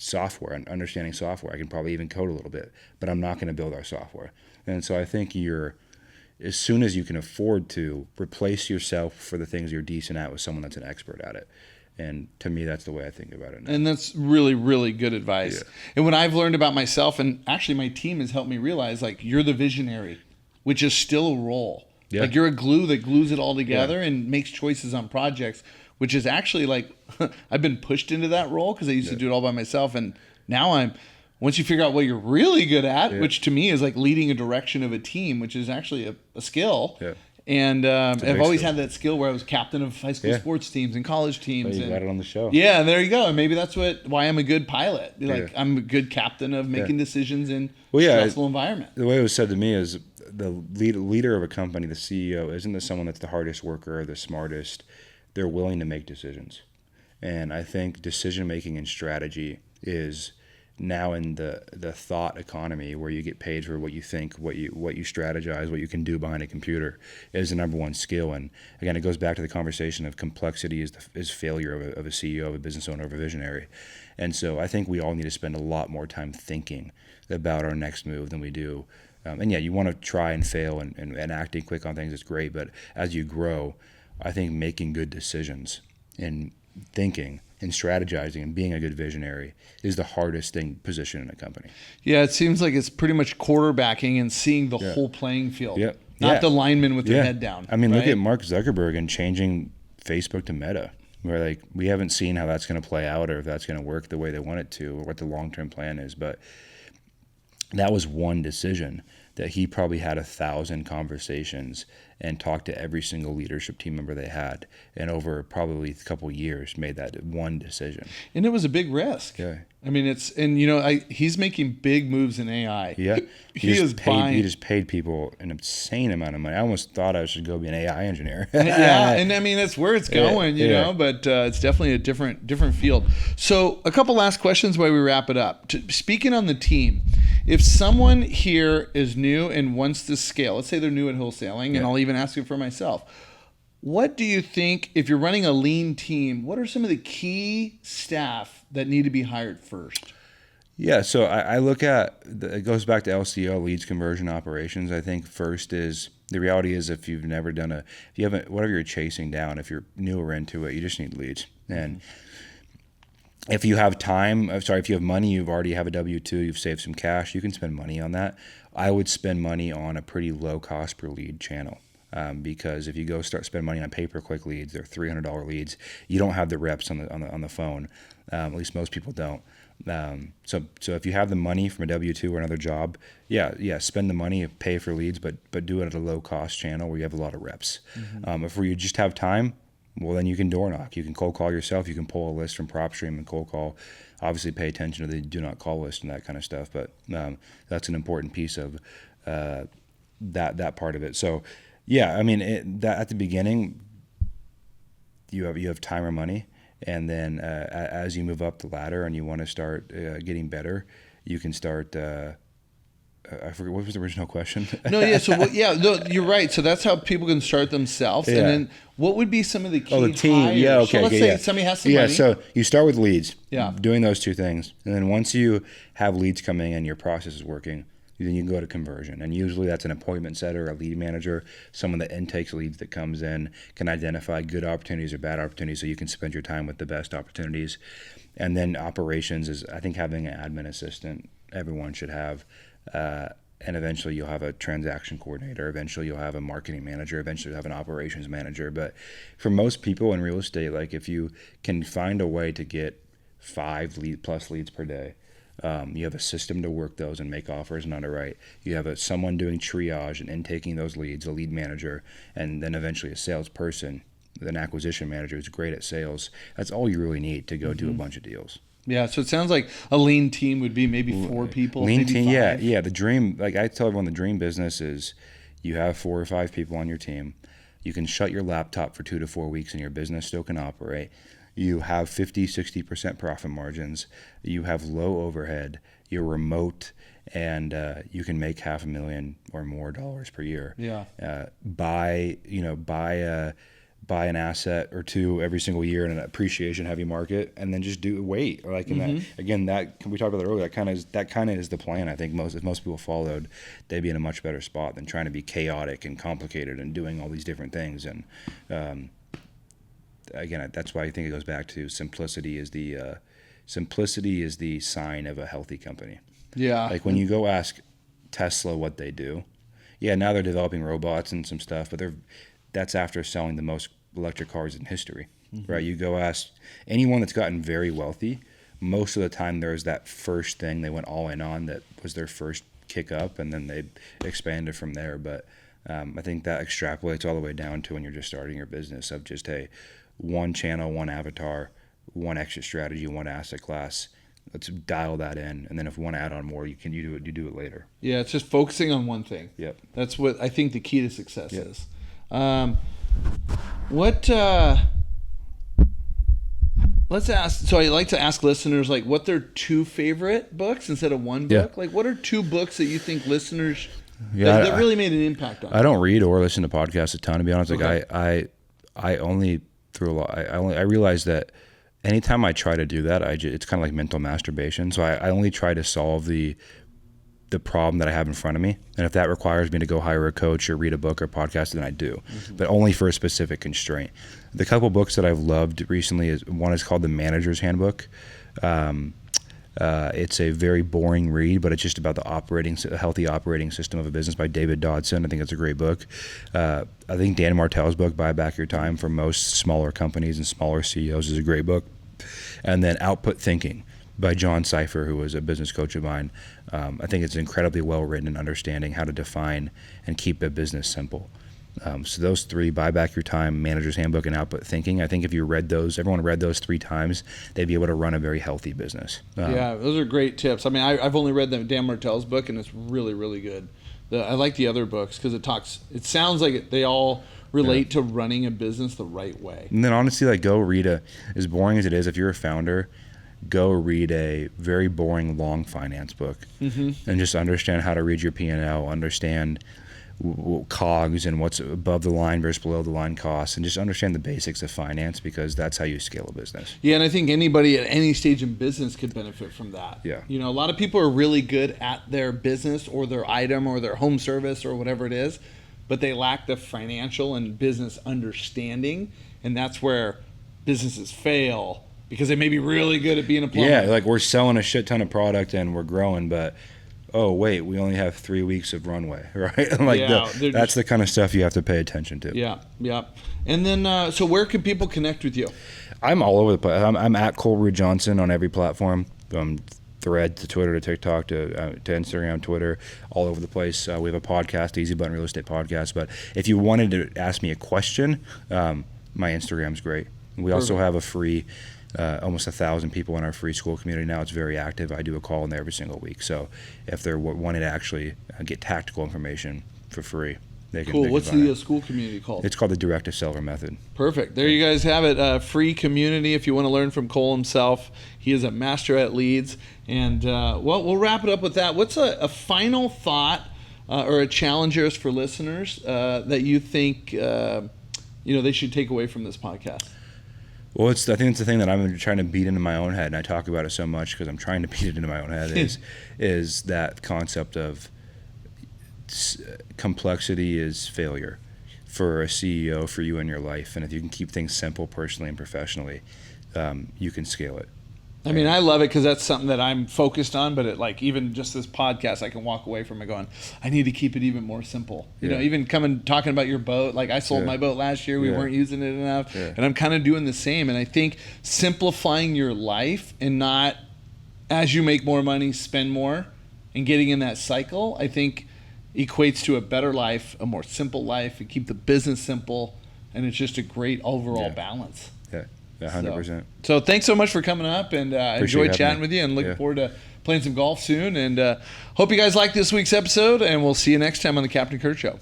software and understanding software. I can probably even code a little bit, but I'm not going to build our software. And so I think as soon as you can afford to, replace yourself for the things you're decent at with someone that's an expert at it. And to me, that's the way I think about it now. And that's really, really good advice. Yeah. And what I've learned about myself, and actually my team has helped me realize, like, you're the visionary, which is still a role. Yeah. Like you're a glue that glues it all together and makes choices on projects, which is actually like, I've been pushed into that role because I used to do it all by myself. And now once you figure out what you're really good at, which to me is like leading a direction of a team, which is actually a skill. Yeah. And I've always had that skill where I was captain of high school sports teams and college teams. You got it on the show. Yeah, there you go. And maybe that's why I'm a good pilot. Like I'm a good captain of making decisions in stressful environment. The way it was said to me is the leader of a company, the CEO, isn't someone that's the hardest worker or the smartest. They're willing to make decisions. And I think decision making and strategy is now in the thought economy where you get paid for what you think, what you strategize, what you can do behind a computer is the number one skill. And again, it goes back to the conversation of complexity is failure of a CEO, of a business owner, of a visionary. And so I think we all need to spend a lot more time thinking about our next move than we do. And yeah, you want to try and fail and acting quick on things is great. But as you grow, I think making good decisions and thinking and strategizing and being a good visionary is the hardest position in a company. Yeah, it seems like it's pretty much quarterbacking and seeing the whole playing field, not the lineman with their head down. I mean, look at Mark Zuckerberg and changing Facebook to Meta, where like we haven't seen how that's going to play out or if that's going to work the way they want it to or what the long-term plan is. But that was one decision that he probably had 1,000 conversations and talked to every single leadership team member they had, and over probably a couple of years made that one decision. And it was a big risk. Yeah. I mean, he's making big moves in AI. Yeah. He just paid people an insane amount of money. I almost thought I should go be an AI engineer. Yeah, and I mean, that's where it's going, you know, but it's definitely a different field. So a couple last questions while we wrap it up. Speaking on the team, if someone here is new and wants to scale, let's say they're new at wholesaling, and I'll even ask you for myself, what do you think, if you're running a lean team, what are some of the key staff that need to be hired first? Yeah, so I look at, it goes back to LCO, leads conversion operations. I think first is, the reality is if you've never done if you haven't, whatever you're chasing down, if you're newer into it, you just need leads. And if you have if you have money, you've already have a W-2, you've saved some cash, you can spend money on that. I would spend money on a pretty low cost per lead channel. Because if you go spend money on pay-per-click leads, they're $300 leads. You don't have the reps on the phone. At least most people don't. So if you have the money from a W-2 or another job, spend the money, pay for leads, but do it at a low-cost channel where you have a lot of reps. If you just have time, well, then you can door knock. You can cold call yourself. You can pull a list from PropStream and cold call. Obviously, pay attention to the do not call list and that kind of stuff. But that's an important piece of that part of it. So. Yeah, I mean, at the beginning, you have time or money, and then as you move up the ladder and you want to start getting better, you can start. I forget, what was the original question? You're right. So that's how people can start themselves. Yeah. And then what would be some of the key the team hires? Yeah, okay. So let's say somebody has some money. Yeah, so you start with leads. Yeah. Doing those two things, and then once you have leads coming and your process is working, then you can go to conversion. And usually that's an appointment setter, a lead manager, someone that intakes leads that comes in, can identify good opportunities or bad opportunities so you can spend your time with the best opportunities. And then operations is, I think, having an admin assistant, everyone should have. And eventually you'll have a transaction coordinator. Eventually you'll have a marketing manager. Eventually you'll have an operations manager. But for most people in real estate, like if you can find a way to get 5 plus leads per day, you have a system to work those and make offers and underwrite. You have someone doing triage and intaking those leads, a lead manager, and then eventually a salesperson, an acquisition manager who's great at sales. That's all you really need to go do a bunch of deals. Yeah, so it sounds like a lean team would be maybe 4 people. Lean maybe team, 5. yeah. The dream, like I tell everyone, the dream business is you have 4 or 5 people on your team. You can shut your laptop for 2 to 4 weeks and your business still can operate. You have 50, 60% profit margins. You have low overhead. You're remote, and you can make $500,000 or more per year. Yeah. Buy an asset or 2 every single year in an appreciation heavy market, and then just wait. Like that again, that we talked about that earlier. That kind of is the plan. I think if most people followed, they'd be in a much better spot than trying to be chaotic and complicated and doing all these different things. And again, that's why I think it goes back to simplicity is the sign of a healthy company. Yeah. Like when you go ask Tesla what they do, now they're developing robots and some stuff, but that's after selling the most electric cars in history, right? You go ask anyone that's gotten very wealthy, most of the time there's that first thing they went all in on that was their first kick up, and then they expanded from there. But I think that extrapolates all the way down to when you're just starting your business of just, hey, one channel, one avatar, one exit strategy, one asset class. Let's dial that in, and then if we want to add on more, you do it later. Yeah, it's just focusing on one thing. Yep. That's what I think the key to success is. Let's ask. So I like to ask listeners like what their 2 favorite books instead of one book. Like what are 2 books that you think listeners that really made an impact on? I don't read or listen to podcasts a ton, to be honest. Like I only through a lot. I realize that anytime I try to do that, it's kind of like mental masturbation. So I only try to solve the problem that I have in front of me. And if that requires me to go hire a coach or read a book or podcast, then I do, but only for a specific constraint. The couple books that I've loved recently one is called The Manager's Handbook. It's a very boring read, but it's just about the healthy operating system of a business by David Dodson. I think it's a great book. I think Dan Martell's book, Buy Back Your Time, for most smaller companies and smaller CEOs is a great book. And then Output Thinking by John Cipher, who was a business coach of mine. I think it's incredibly well written in understanding how to define and keep a business simple. So those 3, Buy Back Your Time, Manager's Handbook, and Output Thinking, I think if you read those, everyone read those 3 times, they'd be able to run a very healthy business. Yeah, those are great tips. I mean, I've only read Dan Martell's book, and it's really, really good. I like the other books because it sounds like they all relate to running a business the right way. And then honestly, like go read as boring as it is, if you're a founder, go read a very boring, long finance book and just understand how to read your P&L, understand COGS and what's above the line versus below the line costs, and just understand the basics of finance, because that's how you scale a business. Yeah, and I think anybody at any stage in business could benefit from that. Yeah. You know, a lot of people are really good at their business or their item or their home service or whatever it is, but they lack the financial and business understanding, and that's where businesses fail, because they may be really good at being a plumber. Yeah, like we're selling a shit ton of product and we're growing, but oh wait, we only have 3 weeks of runway, right? Like that's the kind of stuff you have to pay attention to. Yeah. And then, so where can people connect with you? I'm all over the place. I'm at Ruud-Johnson on every platform, from Thread to Twitter to TikTok to Instagram, Twitter, all over the place. We have a podcast, Easy Button Real Estate Podcast. But if you wanted to ask me a question, my Instagram's great. We also have a free. Almost 1,000 people in our free school community now. It's very active. I do a call in there every single week. So if they're wanting to actually get tactical information for free, they can. Cool. What's the school community called? It's called the Directive Seller Method. Perfect. There you guys have it. Free community if you want to learn from Cole himself. He is a master at leads. And we'll wrap it up with that. What's a final thought or a challenge for listeners that you think they should take away from this podcast? Well, I think it's the thing that I'm trying to beat into my own head, and I talk about it so much because I'm trying to beat it into my own head, is that concept of complexity is failure for a CEO, for you in your life. And if you can keep things simple personally and professionally, you can scale it. I mean, I love it because that's something that I'm focused on, but even just this podcast, I can walk away from it going, I need to keep it even more simple. You know, even talking about your boat, like I sold my boat last year, we weren't using it enough, and I'm kind of doing the same. And I think simplifying your life and not, as you make more money, spend more, and getting in that cycle, I think equates to a better life, a more simple life, and keep the business simple, and it's just a great overall balance. Yeah. 100%. So thanks so much for coming up, and enjoyed chatting with you, and looking forward to playing some golf soon. And hope you guys like this week's episode, and we'll see you next time on the Captain Curt Show.